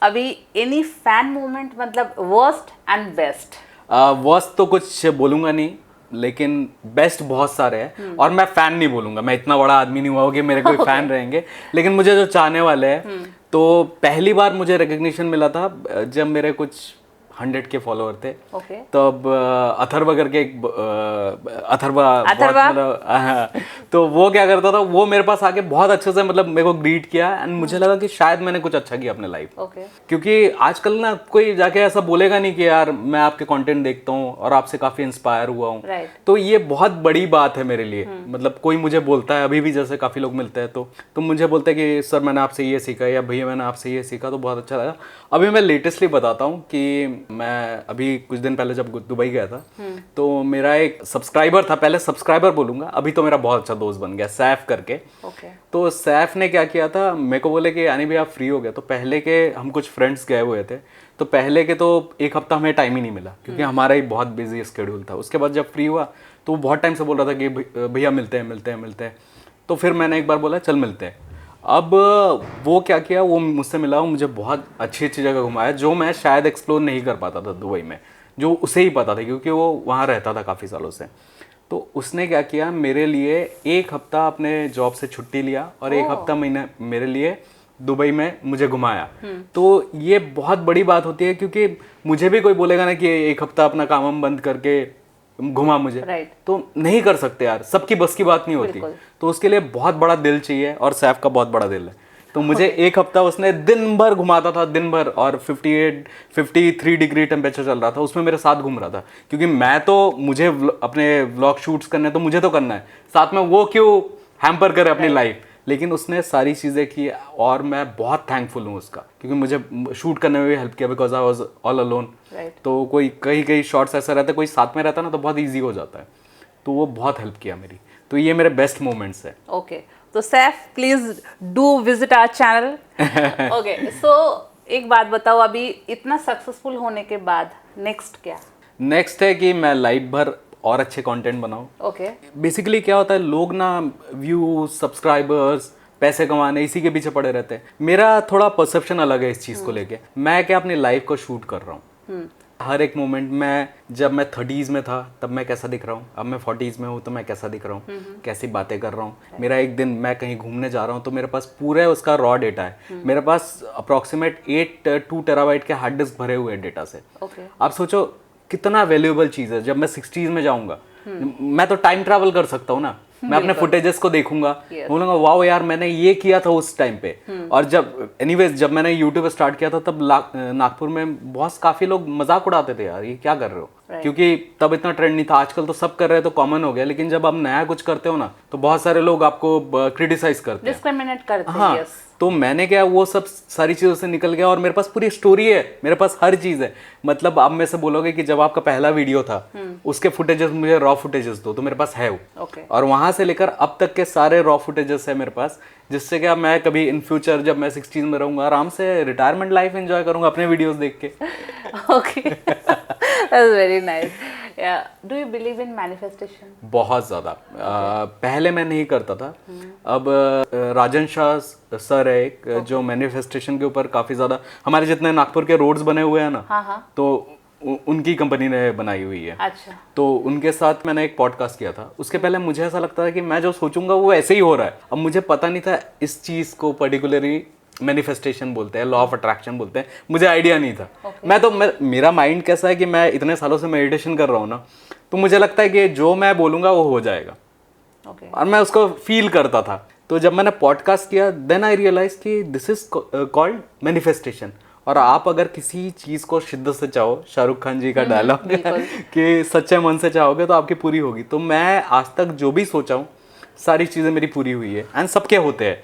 अभी एनी फैन मोमेंट, मतलब वर्स्ट एंड बेस्ट? वर्स्ट तो कुछ बोलूंगा नहीं, लेकिन बेस्ट बहुत सारे हैं। और मैं फैन नहीं बोलूंगा, मैं इतना बड़ा आदमी नहीं हुआ कि मेरे कोई फैन रहेंगे, लेकिन मुझे जो चाहने वाले हैं, तो पहली बार मुझे रिकग्निशन मिला था जब मेरे कुछ 100 के फॉलोअर थे। तब अथर्व करके एक अथर्वा, तो वो क्या करता था, वो मेरे पास आके बहुत अच्छे से मतलब मेरे को ग्रीट किया, एंड मुझे लगा कि शायद मैंने कुछ अच्छा किया अपने लाइफ। क्योंकि आजकल ना कोई जाके ऐसा बोलेगा नहीं कि यार मैं आपके कंटेंट देखता हूँ और आपसे काफी इंस्पायर हुआ हूँ। तो ये बहुत बड़ी बात है मेरे लिए। मतलब कोई मुझे बोलता है, अभी भी जैसे काफी लोग मिलते हैं तो मुझे बोलते हैं कि सर मैंने आपसे ये सीखा, या भैया मैंने आपसे ये सीखा, तो बहुत अच्छा लगा। अभी मैं लेटेस्टली बताता हूँ कि मैं अभी कुछ दिन पहले जब दुबई गया था, तो मेरा एक सब्सक्राइबर था, पहले सब्सक्राइबर बोलूंगा, अभी तो मेरा बहुत अच्छा दोस्त बन गया, सैफ करके। तो सैफ ने क्या किया था, मेरे को बोले कि यानी भी आप फ्री हो गए, तो पहले के हम कुछ फ्रेंड्स गए हुए थे, तो पहले के तो एक हफ्ता हमें टाइम ही नहीं मिला, क्योंकि हमारा ही बहुत बिजी स्केड्यूल था। उसके बाद जब फ्री हुआ तो वो बहुत टाइम से बोल रहा था कि भैया मिलते हैं। तो फिर मैंने एक बार बोला चल मिलते हैं। अब वो क्या किया, वो मुझसे मिला, वो मुझे बहुत अच्छी अच्छी जगह घुमाया जो मैं शायद एक्सप्लोर नहीं कर पाता था दुबई में, जो उसे ही पता था क्योंकि वो वहाँ रहता था काफ़ी सालों से। तो उसने क्या किया, मेरे लिए एक हफ्ता अपने जॉब से छुट्टी लिया और एक हफ्ता महीने मेरे लिए दुबई में मुझे घुमाया। तो ये बहुत बड़ी बात होती है, क्योंकि मुझे भी कोई बोलेगा ना कि एक हफ्ता अपना काम बंद करके घुमा मुझे, तो नहीं कर सकते यार, सबकी बस की बात नहीं होती। तो उसके लिए बहुत बड़ा दिल चाहिए, और सैफ का बहुत बड़ा दिल है। तो मुझे एक हफ्ता उसने दिन भर घुमाता था, दिन भर, और 53 डिग्री टेम्परेचर चल रहा था, उसमें मेरे साथ घूम रहा था, क्योंकि मैं तो मुझे अपने व्लॉग शूट्स करने, तो मुझे तो करना है, साथ में वो क्यों हैम्पर करे अपनी लाइफ। लेकिन उसने सारी चीज़ें की, और मैं बहुत थैंकफुल हूँ उसका, क्योंकि मुझे शूट करने में भी हेल्प किया, because I was all alone. तो कोई कई शॉट्स ऐसा रहता है, कोई साथ में रहता ना, तो बहुत ईजी हो जाता है। तो वो बहुत हेल्प किया मेरी। तो ये मेरे बेस्ट मोमेंट्स है। ओके, तो Saif please do visit our channel. Okay, so एक बात बताओ, अभी इतना सक्सेसफुल होने के बाद नेक्स्ट क्या? नेक्स्ट है कि मैं लाइफ भर और अच्छे कंटेंट बनाऊं। ओके, बेसिकली क्या होता है, लोग ना व्यूज, सब्सक्राइबर्स, पैसे कमाने, इसी के पीछे पड़े रहते हैं। मेरा थोड़ा परसेप्शन अलग है इस चीज़ को लेके। मैं क्या अपनी लाइफ को शूट कर रहा हूँ, हर एक मोमेंट में। जब मैं 30s में था तब मैं कैसा दिख रहा हूँ, अब मैं 40s में हूँ तो मैं कैसा दिख रहा हूँ, कैसी बातें कर रहा हूँ। मेरा एक दिन मैं कहीं घूमने जा रहा हूँ तो मेरे पास पूरा उसका रॉ डेटा है। मेरे पास अप्रॉक्सीमेट 2 टेराबाइट के हार्ड डिस्क भरे हुए हैं डेटा से। आप सोचो कितना वैल्यूएबल चीज़ है। जब मैं 60s में जाऊँगा, मैं तो टाइम ट्रैवल कर सकता हूँ ना, मैं अपने फुटेजेस को देखूंगा, बोलूंगा वाओ यार मैंने ये किया था उस टाइम पे। और जब एनीवेज जब मैंने यूट्यूब स्टार्ट किया था तब नागपुर में बहुत काफी लोग मजाक उड़ाते थे, यार ये क्या कर रहे हो, क्योंकि तब इतना ट्रेंड नहीं था। आजकल तो सब कर रहे हैं तो कॉमन हो गया, लेकिन जब आप नया कुछ करते हो ना तो बहुत सारे लोग आपको क्रिटिसाइज करते हैं, डिस्क्रिमिनेट करते हैं। हाँ, तो मैंने क्या वो सब सारी चीज़ों से निकल गया और मेरे पास पूरी स्टोरी है, मेरे पास हर चीज़ है। मतलब आप में से बोलोगे कि जब आपका पहला वीडियो था उसके फुटेजेस मुझे रॉ फुटेजेस दो, तो मेरे पास है वो। और वहां से लेकर अब तक के सारे रॉ फुटेजेस है मेरे पास, जिससे क्या मैं कभी इन फ्यूचर जब मैं 60s में रहूंगा आराम से रिटायरमेंट लाइफ एंजॉय करूंगा अपने वीडियोस देख के। Okay, that's very nice. Do you believe in manifestation? बहुत ज़्यादा। पहले मैं नहीं करता था। अब राजन शाह सर है एक, जो मैनिफेस्टेशन के ऊपर काफ़ी ज़्यादा, हमारे जितने नागपुर के रोड्स बने हुए हैं ना, तो उनकी कंपनी ने बनाई हुई है। अच्छा। तो उनके साथ मैंने एक पॉडकास्ट किया था। उसके पहले मुझे ऐसा लगता था कि मैं जो सोचूंगा वो ऐसे ही हो रहा है। अब मुझे पता नहीं था इस चीज़ को पर्टिकुलरली मैनिफेस्टेशन बोलते हैं, लॉ ऑफ अट्रैक्शन बोलते हैं, मुझे आइडिया नहीं था। मेरा माइंड कैसा है कि मैं इतने सालों से मेडिटेशन कर रहा हूँ ना, तो मुझे लगता है कि जो मैं बोलूँगा वो हो जाएगा। और मैं उसको फील करता था। तो जब मैंने पॉडकास्ट किया देन आई रियलाइज कि दिस इज कॉल्ड मैनिफेस्टेशन। और आप अगर किसी चीज़ को शिद्दत से चाहो, शाहरुख खान जी का डायलॉग कि सच्चे मन से चाहोगे तो आपकी पूरी होगी। तो मैं आज तक जो भी सोचा हूँ सारी चीज़ें मेरी पूरी हुई है, एंड सबके होते हैं।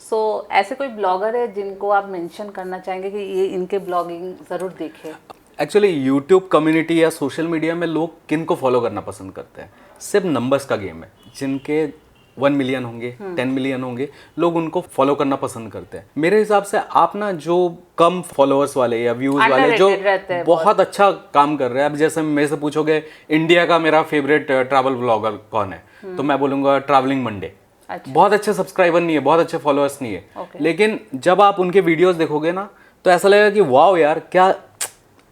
सो ऐसे कोई ब्लॉगर है जिनको आप मेंशन करना चाहेंगे कि ये इनके ब्लॉगिंग ज़रूर देखें? एक्चुअली यूट्यूब कम्युनिटी या सोशल मीडिया में लोग किन को फॉलो करना पसंद करते हैं, सिर्फ नंबर्स का गेम है। जिनके 1 मिलियन होंगे, 10 मिलियन होंगे, लोग उनको फॉलो करना पसंद करते हैं। मेरे हिसाब से आप ना जो कम फॉलोअर्स वाले या व्यूज वाले जो बहुत अच्छा काम कर रहे हैं, अब जैसे मेरे से पूछोगे इंडिया का मेरा फेवरेट ट्रैवल ब्लॉगर कौन है, तो मैं बोलूँगा ट्रैवलिंग मंडे। बहुत अच्छे सब्सक्राइबर नहीं है, बहुत अच्छे फॉलोअर्स नहीं है, लेकिन जब आप उनके वीडियोस देखोगे ना तो ऐसा लगेगा कि वाओ यार, क्या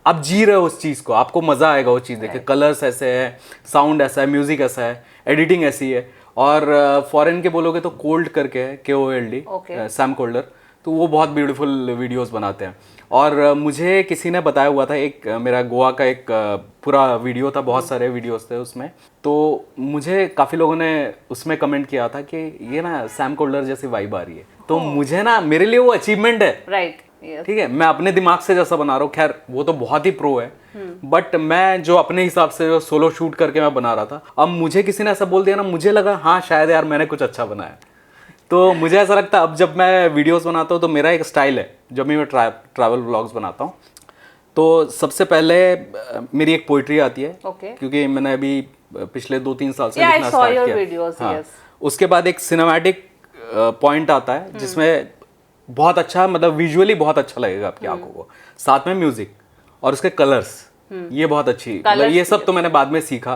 आप जी रहे हो उस चीज़ को, आपको मज़ा आएगा वो चीज़ देख के। कलर्स ऐसे है, साउंड ऐसा है, म्यूजिक ऐसा है, एडिटिंग ऐसी है। और फॉरेन के बोलोगे तो कोल्ड करके है, KOLD, सैम कोल्डर, तो वो बहुत ब्यूटीफुल वीडियोस बनाते हैं। और मुझे किसी ने बताया हुआ था, एक मेरा गोवा का एक पूरा वीडियो था, बहुत सारे वीडियोस थे उसमें, तो मुझे काफ़ी लोगों ने उसमें कमेंट किया था कि ये ना सैम कोल्डर जैसी वाइब आ रही है। तो मुझे ना, मेरे लिए वो अचीवमेंट है, राइट, ठीक है। मैं अपने दिमाग से जैसा बना रहा हूँ, खैर वो तो बहुत ही प्रो है, बट मैं जो अपने हिसाब से जो सोलो शूट करके मैं बना रहा था, अब मुझे किसी ने ऐसा बोल दिया ना, मुझे लगा हाँ शायद यार मैंने कुछ अच्छा बनाया। तो मुझे ऐसा लगता है अब जब मैं वीडियोस बनाता हूँ तो मेरा एक स्टाइल है, जब भी मैं ट्रैवल व्लॉग्स बनाता हूँ तो सबसे पहले मेरी एक पोइट्री आती है, क्योंकि मैंने अभी पिछले 2-3 साल से लिखना स्टार्ट किया। हाँ, उसके बाद एक सिनेमैटिक पॉइंट आता है जिसमें बहुत अच्छा, मतलब विजुअली बहुत अच्छा लगेगा आपकी आंखों को, साथ में म्यूजिक और उसके कलर्स, ये बहुत अच्छी, मतलब ये सब तो मैंने बाद में सीखा।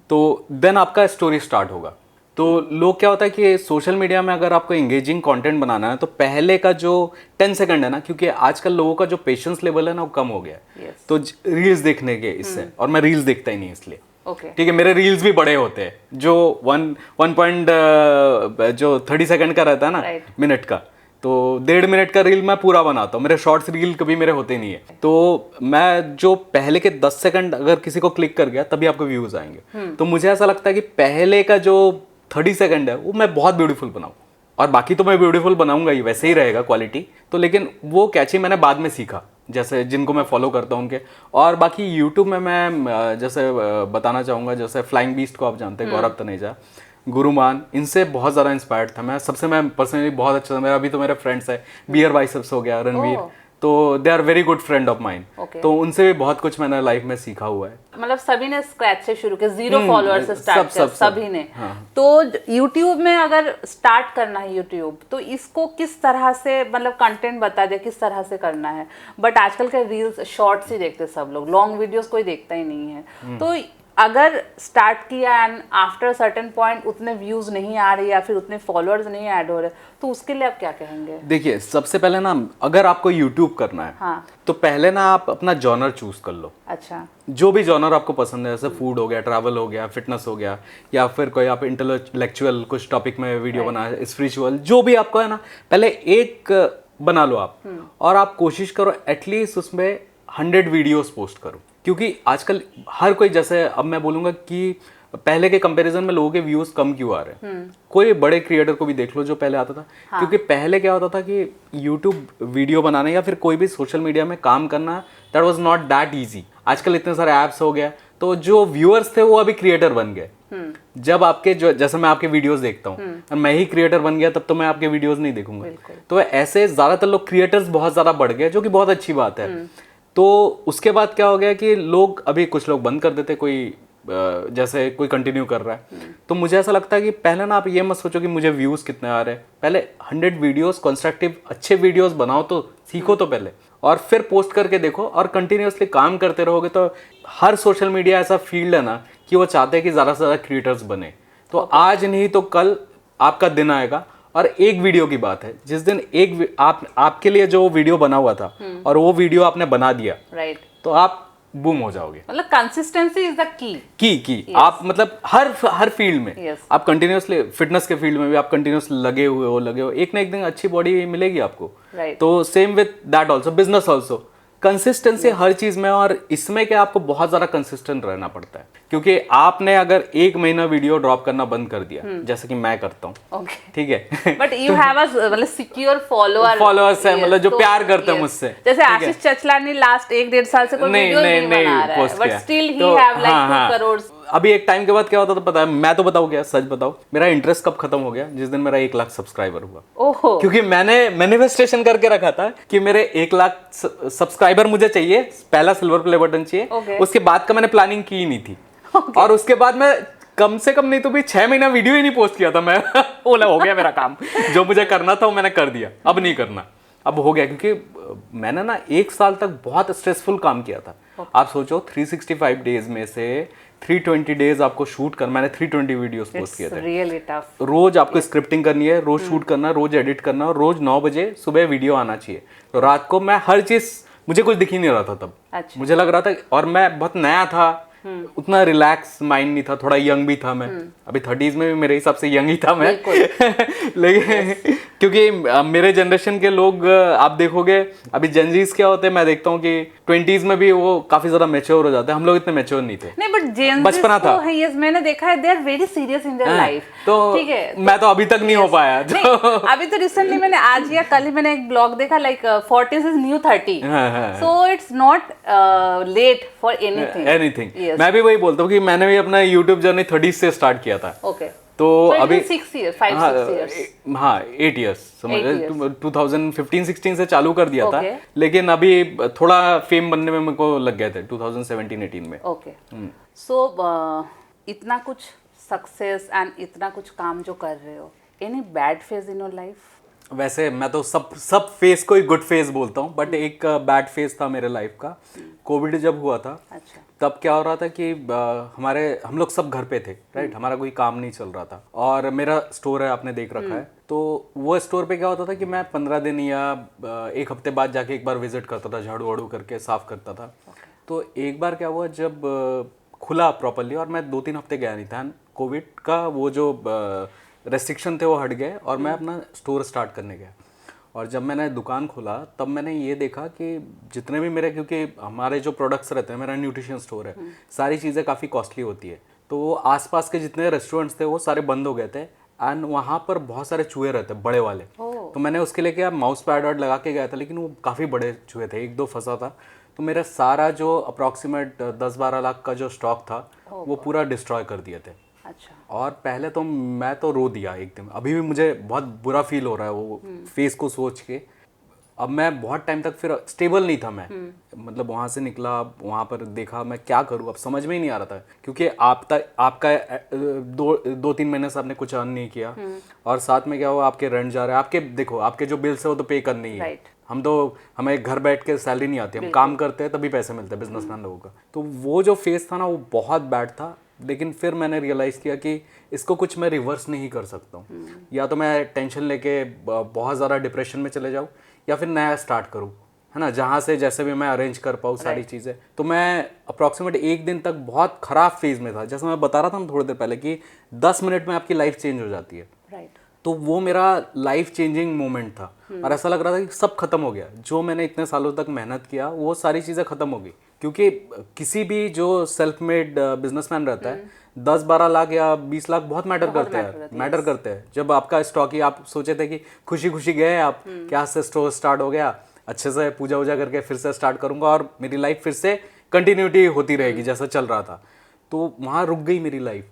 तो देन आपका स्टोरी स्टार्ट होगा। तो लोग, क्या होता है कि सोशल मीडिया में अगर आपको एंगेजिंग कंटेंट बनाना है तो पहले का जो 10 सेकंड है ना, क्योंकि आजकल लोगों का जो पेशेंस लेवल है ना वो कम हो गया है, तो रील्स देखने के इससे, और मैं रील्स देखता ही नहीं इसलिए, ठीक है। मेरे रील्स भी बड़े होते हैं, जो 30 सेकंड का रहता है ना, मिनट का, तो 1.5 मिनट का रील मैं पूरा बनाता हूँ। मेरे शॉर्ट्स रील कभी मेरे होते नहीं है। तो मैं जो पहले के 10 सेकंड अगर किसी को क्लिक कर गया तभी आपको व्यूज आएंगे। तो मुझे ऐसा लगता है कि पहले का जो 30 सेकंड है वो मैं बहुत ब्यूटीफुल बनाऊँ, और बाकी तो मैं ब्यूटीफुल बनाऊंगा ही, वैसे ही रहेगा क्वालिटी तो, लेकिन वो कैची मैंने बाद में सीखा, जैसे जिनको मैं फॉलो करता हूँ उनके। और बाकी यूट्यूब में मैं जैसे बताना चाहूँगा, जैसे फ्लाइंग बीस्ट को आप जानते हैं, गौरव तनेजा, गुरुमान, इनसे बहुत ज़्यादा इंस्पायर्ड था मैं। सबसे मैं पर्सनली बहुत अच्छा था, मेरा अभी तो मेरे फ्रेंड्स है, बियर बाइसेप्स हो गया, रणवीर, तो they are very good friend of mine. तो उनसे भी बहुत कुछ मैंने लाइफ में सीखा हुआ है। मतलब सभी ने स्क्रैच से शुरू किया, 0 फॉलोअर से स्टार्ट किया सभी ने। हाँ। तो यूट्यूब में अगर स्टार्ट करना है यूट्यूब, तो इसको किस तरह से, मतलब कंटेंट बता दे किस तरह से करना है। बट आजकल के रील्स शॉर्ट्स ही देखते सब लोग, लॉन्ग वीडियोस कोई देखता ही नहीं है। तो अगर स्टार्ट किया एंड आफ्टर सर्टेन पॉइंट उतने व्यूज नहीं आ रहे या फिर उतने फॉलोअर्स नहीं ऐड हो रहे, तो उसके लिए आप क्या कहेंगे? देखिए, सबसे पहले ना, अगर आपको यूट्यूब करना है, हाँ, तो पहले ना आप अपना जॉनर चूज कर लो। अच्छा, जो भी जॉनर आपको पसंद है, जैसे फूड हो गया, ट्रैवल हो गया, फिटनेस हो गया, या फिर कोई आप इंटेलेक्चुअल कुछ टॉपिक में वीडियो बना, स्पिरिचुअल, जो भी आपको है ना, पहले एक बना लो आप, और आप कोशिश करो एटलीस्ट उसमें 100 वीडियोस पोस्ट करो। क्योंकि आजकल हर कोई, जैसे अब मैं बोलूंगा कि पहले के कंपैरिजन में लोगों के व्यूज कम क्यों आ रहे हैं। कोई बड़े क्रिएटर को भी देख लो जो पहले आता था। हाँ। क्योंकि पहले क्या होता था कि यूट्यूब वीडियो बनाने या फिर कोई भी सोशल मीडिया में काम करना, that was not that easy. आजकल इतने सारे ऐप्स हो गया, तो जो व्यूअर्स थे वो अभी क्रिएटर बन गए। जब आपके, जो जैसे मैं आपके वीडियोस देखता हूँ, मैं ही क्रिएटर बन गया, तब तो मैं आपके वीडियोस नहीं देखूंगा। तो ऐसे ज्यादातर लोग, क्रिएटर्स बहुत ज्यादा बढ़ गए, जो कि बहुत अच्छी बात है। तो उसके बाद क्या हो गया कि लोग, अभी कुछ लोग बंद कर देते, कोई जैसे कोई कंटिन्यू कर रहा है। तो मुझे ऐसा लगता है कि पहले ना आप ये मत सोचो कि मुझे व्यूज कितने आ रहे हैं, पहले 100 वीडियोस कंस्ट्रक्टिव अच्छे वीडियोस बनाओ, तो सीखो तो पहले, और फिर पोस्ट करके देखो, और कंटिन्यूअसली काम करते रहोगे। तो हर सोशल मीडिया ऐसा फील्ड है ना कि वो चाहते हैं कि ज़्यादा से ज़्यादा क्रिएटर्स बने। तो आज नहीं तो कल आपका दिन आएगा। और एक वीडियो की बात है, जिस दिन एक आपके लिए जो वीडियो बना हुआ था और वो वीडियो आपने बना दिया, राइट, तो आप बूम हो जाओगे। मतलब consistency is the key. Yes. आप मतलब हर फील्ड में, yes. आप कंटिन्यूअसली, फिटनेस के फील्ड में भी आप कंटिन्यूअसली लगे हो, एक ना एक दिन अच्छी बॉडी मिलेगी आपको। right. तो same with that also, business also, consistency हर चीज में। और इसमें क्या, आपको बहुत ज्यादा कंसिस्टेंट रहना पड़ता है, क्योंकि आपने अगर 1 महीना वीडियो ड्रॉप करना बंद कर दिया, जैसे कि मैं करता हूँ, ठीक है, बट यू हैव अ मतलब सिक्योर फॉलोअर्स है, मतलब जो प्यार करते हैं मुझसे। जैसे आशीष चचलानी लास्ट 1-1.5 साल से कोई वीडियो नहीं बना रहा है, but still he have like 2 crore. अभी एक टाइम के बाद क्या होता था पता है, मैं तो बताऊं क्या, सच बताऊं, मेरा इंटरेस्ट कब खत्म हो गया, जिस दिन मेरा 1 लाख सब्सक्राइबर हुआ। ओहो। क्योंकि मैंने मैनिफेस्टेशन करके रखा था कि मेरे 1 लाख सब्सक्राइबर मुझे चाहिए, पहला सिल्वर प्ले बटन चाहिए। उसके बाद का मैंने प्लानिंग की ही नहीं थी। और उसके बाद मैं कम से कम नहीं तो भी 6 महीना वीडियो ही नहीं पोस्ट किया था मैं। बोला हो गया मेरा काम, जो मुझे करना था वो मैंने कर दिया, अब नहीं करना, अब हो गया। क्योंकि मैंने ना 1 साल तक बहुत स्ट्रेसफुल काम किया था। आप सोचो 365 डेज में से 320 डेज आपको शूट कर, मैंने 320 वीडियोस पोस्ट किए थे। Really tough. रोज आपको स्क्रिप्टिंग करनी है, रोज शूट करना, रोज एडिट करना, और रोज 9 बजे सुबह वीडियो आना चाहिए। तो रात को मैं हर चीज, मुझे कुछ दिख ही नहीं रहा था तब। अच्छा। मुझे लग रहा था, और मैं बहुत नया था, उतना रिलैक्स माइंड नहीं था, थोड़ा यंग भी था मैं। अभी 30s में भी मेरे हिसाब से यंग ही था मैं लेकिन क्योंकि मेरे जनरेशन के लोग आप देखोगे, अभी जेनजीज क्या होते हैं, मैं देखता हूँ कि 20s में भी वो काफी ज्यादा मैच्योर हो जाते हैं, हम लोग इतने मैच्योर नहीं थे। नहीं, बट जेनजीज बचपना था। यस, मैंने देखा है, they are very serious in their life. तो ठीक है, मैं तो अभी तक नहीं हो पाया। अभी तो रिसेंटली मैंने आज या कल ही मैंने एक ब्लॉग देखा, like 40s is new 30, so it's not let for anything. मैं भी वही बोलता हूँ कि मैंने भी अपना यूट्यूब जर्नी 30 से स्टार्ट किया था। ओके, तो अभी 6 years, 5-6 years। हाँ 8 years समझ, 2015-16 से चालू कर दिया था, Okay। लेकिन अभी थोड़ा फेम बनने में मेरे को लग गए थे 2017-18 में। ओके, सो इतना कुछ सक्सेस एंड इतना कुछ काम जो कर रहे हो, any bad phase in your life? वैसे मैं तो सब फेज को ही गुड फेज बोलता हूँ, बट एक बैड फेज था मेरे लाइफ का। कोविड जब हुआ था, अच्छा। तब क्या हो रहा था कि हम लोग सब घर पे थे, राइट, हमारा कोई काम नहीं चल रहा था, और मेरा स्टोर है, आपने देख रखा है। तो वो स्टोर पे क्या होता था कि मैं 15 दिन या 1 हफ्ते बाद जाके एक बार विजिट करता था, झाड़ू वाड़ू करके साफ करता था। तो एक बार क्या हुआ, जब खुला प्रॉपरली, और मैं 2-3 हफ्ते गया नहीं था, कोविड का वो जो रेस्ट्रिक्शन थे वो हट गए, और मैं अपना स्टोर स्टार्ट करने गया। और जब मैंने दुकान खोला, तब मैंने ये देखा कि जितने भी मेरे, क्योंकि हमारे जो प्रोडक्ट्स रहते हैं, मेरा न्यूट्रिशन स्टोर है, सारी चीज़ें काफ़ी कॉस्टली होती है, तो वो आसपास के जितने रेस्टोरेंट्स थे वो सारे बंद हो गए थे, एंड वहाँ पर बहुत सारे चूहे रहते बड़े वाले। तो मैंने उसके लिए क्या, माउस पैड वाड लगा के गया था, लेकिन वो काफ़ी बड़े चूहे थे, 1-2 फंसा था। तो मेरा सारा जो अप्रॉक्सीमेट 10-12 लाख का जो स्टॉक था, वो पूरा डिस्ट्रॉय कर दिए थे। अच्छा। और पहले तो मैं तो रो दिया एकदम, अभी भी मुझे बहुत बुरा फील हो रहा है वो फेस को सोच के। अब मैं बहुत टाइम तक फिर स्टेबल नहीं था मैं, मतलब वहाँ से निकला, वहाँ पर देखा मैं क्या करूँ, अब समझ में ही नहीं आ रहा था, क्योंकि आपका 2-3 महीने से आपने कुछ अर्न नहीं किया, और साथ में क्या हुआ, आपके रेंट जा रहे हैं, आपके देखो आपके जो बिल्स है वो तो पे करने ही है। हमें घर बैठ के सैलरी नहीं आती, हम काम करते हैं तभी पैसे मिलते हैं बिजनेसमैन लोगों का। तो वो जो फेस था ना, वो बहुत बैड था। लेकिन फिर मैंने रियलाइज़ किया कि इसको कुछ मैं रिवर्स नहीं कर सकता हूँ, या तो मैं टेंशन लेके बहुत ज़्यादा डिप्रेशन में चले जाऊँ, या फिर नया स्टार्ट करूँ, है ना, जहाँ से जैसे भी मैं अरेंज कर पाऊँ सारी चीज़ें। तो मैं अप्रॉक्सीमेट 1 दिन तक बहुत ख़राब फेज़ में था, जैसे मैं बता रहा था ना थोड़ी देर पहले कि 10 मिनट में आपकी लाइफ चेंज हो जाती है। तो वो मेरा लाइफ चेंजिंग मोमेंट था, और ऐसा लग रहा था कि सब खत्म हो गया, जो मैंने इतने सालों तक मेहनत किया वो सारी चीज़ें खत्म हो गई। क्योंकि किसी भी जो सेल्फ मेड बिजनेसमैन रहता है, 10-12 लाख या 20 लाख बहुत मैटर करते हैं। जब आपका स्टॉक ही, आप सोचे थे कि खुशी खुशी गए आप, क्या से स्टोर स्टार्ट हो गया, अच्छे से पूजा वूजा करके फिर से स्टार्ट करूंगा और मेरी लाइफ फिर से कंटिन्यूटी होती रहेगी जैसा चल रहा था, तो वहाँ रुक गई मेरी लाइफ।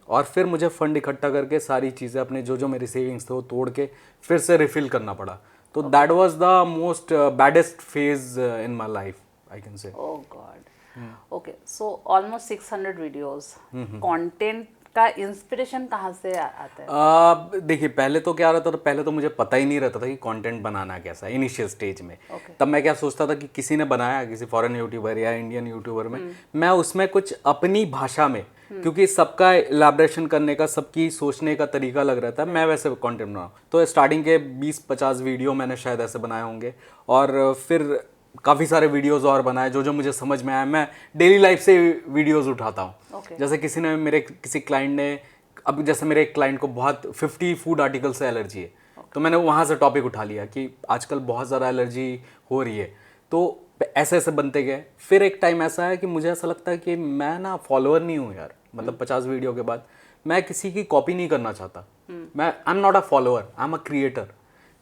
और फिर मुझे फंड इकट्ठा करके सारी चीज़ें अपने जो मेरी सेविंग्स थे वो तोड़ के फिर से रिफिल करना पड़ा। तो that was the most baddest phase in my life, I can say. Oh God. Okay, so almost 600 videos, content का इंस्पिरेशन कहाँ से आता है? देखिए, पहले तो क्या रहता था, पहले तो मुझे पता ही नहीं रहता था कि कंटेंट बनाना कैसा है इनिशियल स्टेज में। तब मैं क्या सोचता था कि किसी ने बनाया, किसी फॉरेन यूट्यूबर या इंडियन यूट्यूबर में, मैं उसमें कुछ अपनी भाषा में, क्योंकि सबका इलैबोरेशन करने का, सबकी सोचने का तरीका अलग रहता है, मैं वैसे कंटेंट बनाऊँ। तो स्टार्टिंग के 20-50 वीडियो मैंने शायद ऐसे बनाए होंगे, और फिर काफ़ी सारे वीडियोस और बनाए जो मुझे समझ में आया। मैं डेली लाइफ से वीडियोस उठाता हूँ। जैसे किसी क्लाइंट ने, अब जैसे मेरे एक क्लाइंट को बहुत 50 फूड आर्टिकल से एलर्जी है, तो मैंने वहाँ से टॉपिक उठा लिया कि आजकल बहुत ज़्यादा एलर्जी हो रही है। तो ऐसे ऐसे बनते गए। फिर एक टाइम ऐसा है कि मुझे ऐसा लगता है कि मैं ना फॉलोअर नहीं हूँ यार, मतलब 50 वीडियो के बाद मैं किसी की कॉपी नहीं करना चाहता। मैं I am not a follower, I am a creator.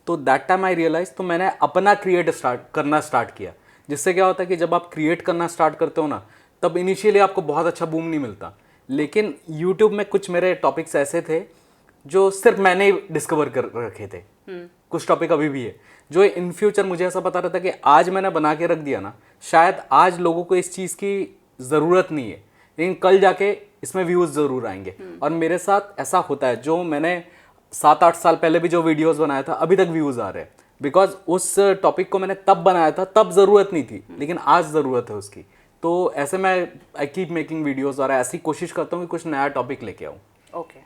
तो दैट टाइम आई रियलाइज, तो मैंने अपना करना स्टार्ट किया। जिससे क्या होता है कि जब आप क्रिएट करना स्टार्ट करते हो ना, तब इनिशियली आपको बहुत अच्छा बूम नहीं मिलता, लेकिन यूट्यूब में कुछ मेरे टॉपिक्स ऐसे थे जो सिर्फ मैंने डिस्कवर कर रखे थे। कुछ टॉपिक अभी भी है जो इन फ्यूचर मुझे ऐसा पता रहता कि आज मैंने बना के रख दिया ना, शायद आज लोगों को इस चीज़ की ज़रूरत नहीं है, लेकिन कल जाके इसमें व्यूज़ ज़रूर आएंगे। और मेरे साथ ऐसा होता है, जो मैंने 7-8 साल पहले भी जो वीडियोस बनाया था, अभी तक व्यूज़ आ रहे हैं, बिकॉज उस टॉपिक को मैंने तब बनाया था, तब ज़रूरत नहीं थी, लेकिन आज ज़रूरत है उसकी। तो ऐसे मैं आई कीप मेकिंग वीडियोस और ऐसी कोशिश करता हूँ कि कुछ नया टॉपिक लेके आऊँ। ओके,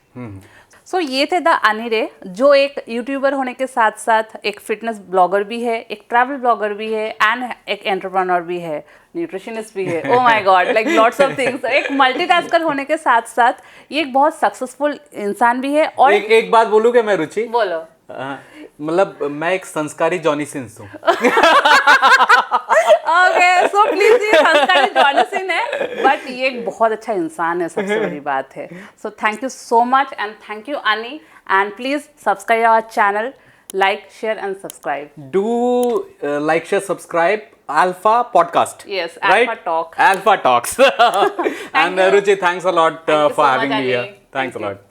सो ये थे द अनिरे, जो एक यूट्यूबर होने के साथ साथ एक फिटनेस ब्लॉगर भी है, एक ट्रैवल ब्लॉगर भी है एंड एक एंटरप्रेन्योर भी है, न्यूट्रिशनिस्ट भी है। Oh my God, like lots of things. एक मल्टीटास्कर होने के साथ साथ ये एक बहुत सक्सेसफुल इंसान भी है। और एक बात बोलूँ क्या मैं रुचि? बोलो। मतलब मैं एक संस्कारी जॉनी सिंस हूँ। ओके, सो प्लीज, ये संस्कारी जॉनी सिंह है, बट ये एक बहुत अच्छा इंसान है, सबसे बड़ी बात है। So thank you so much and thank you Annie, and please subscribe our channel, like, share and subscribe. Do like, share, subscribe Alpha Podcast. Yes, right? Alpha Talk. Alpha Talks. And Ruchi, thanks a lot Thank you for so having much, me here. Ani. Thanks Thank a you. lot.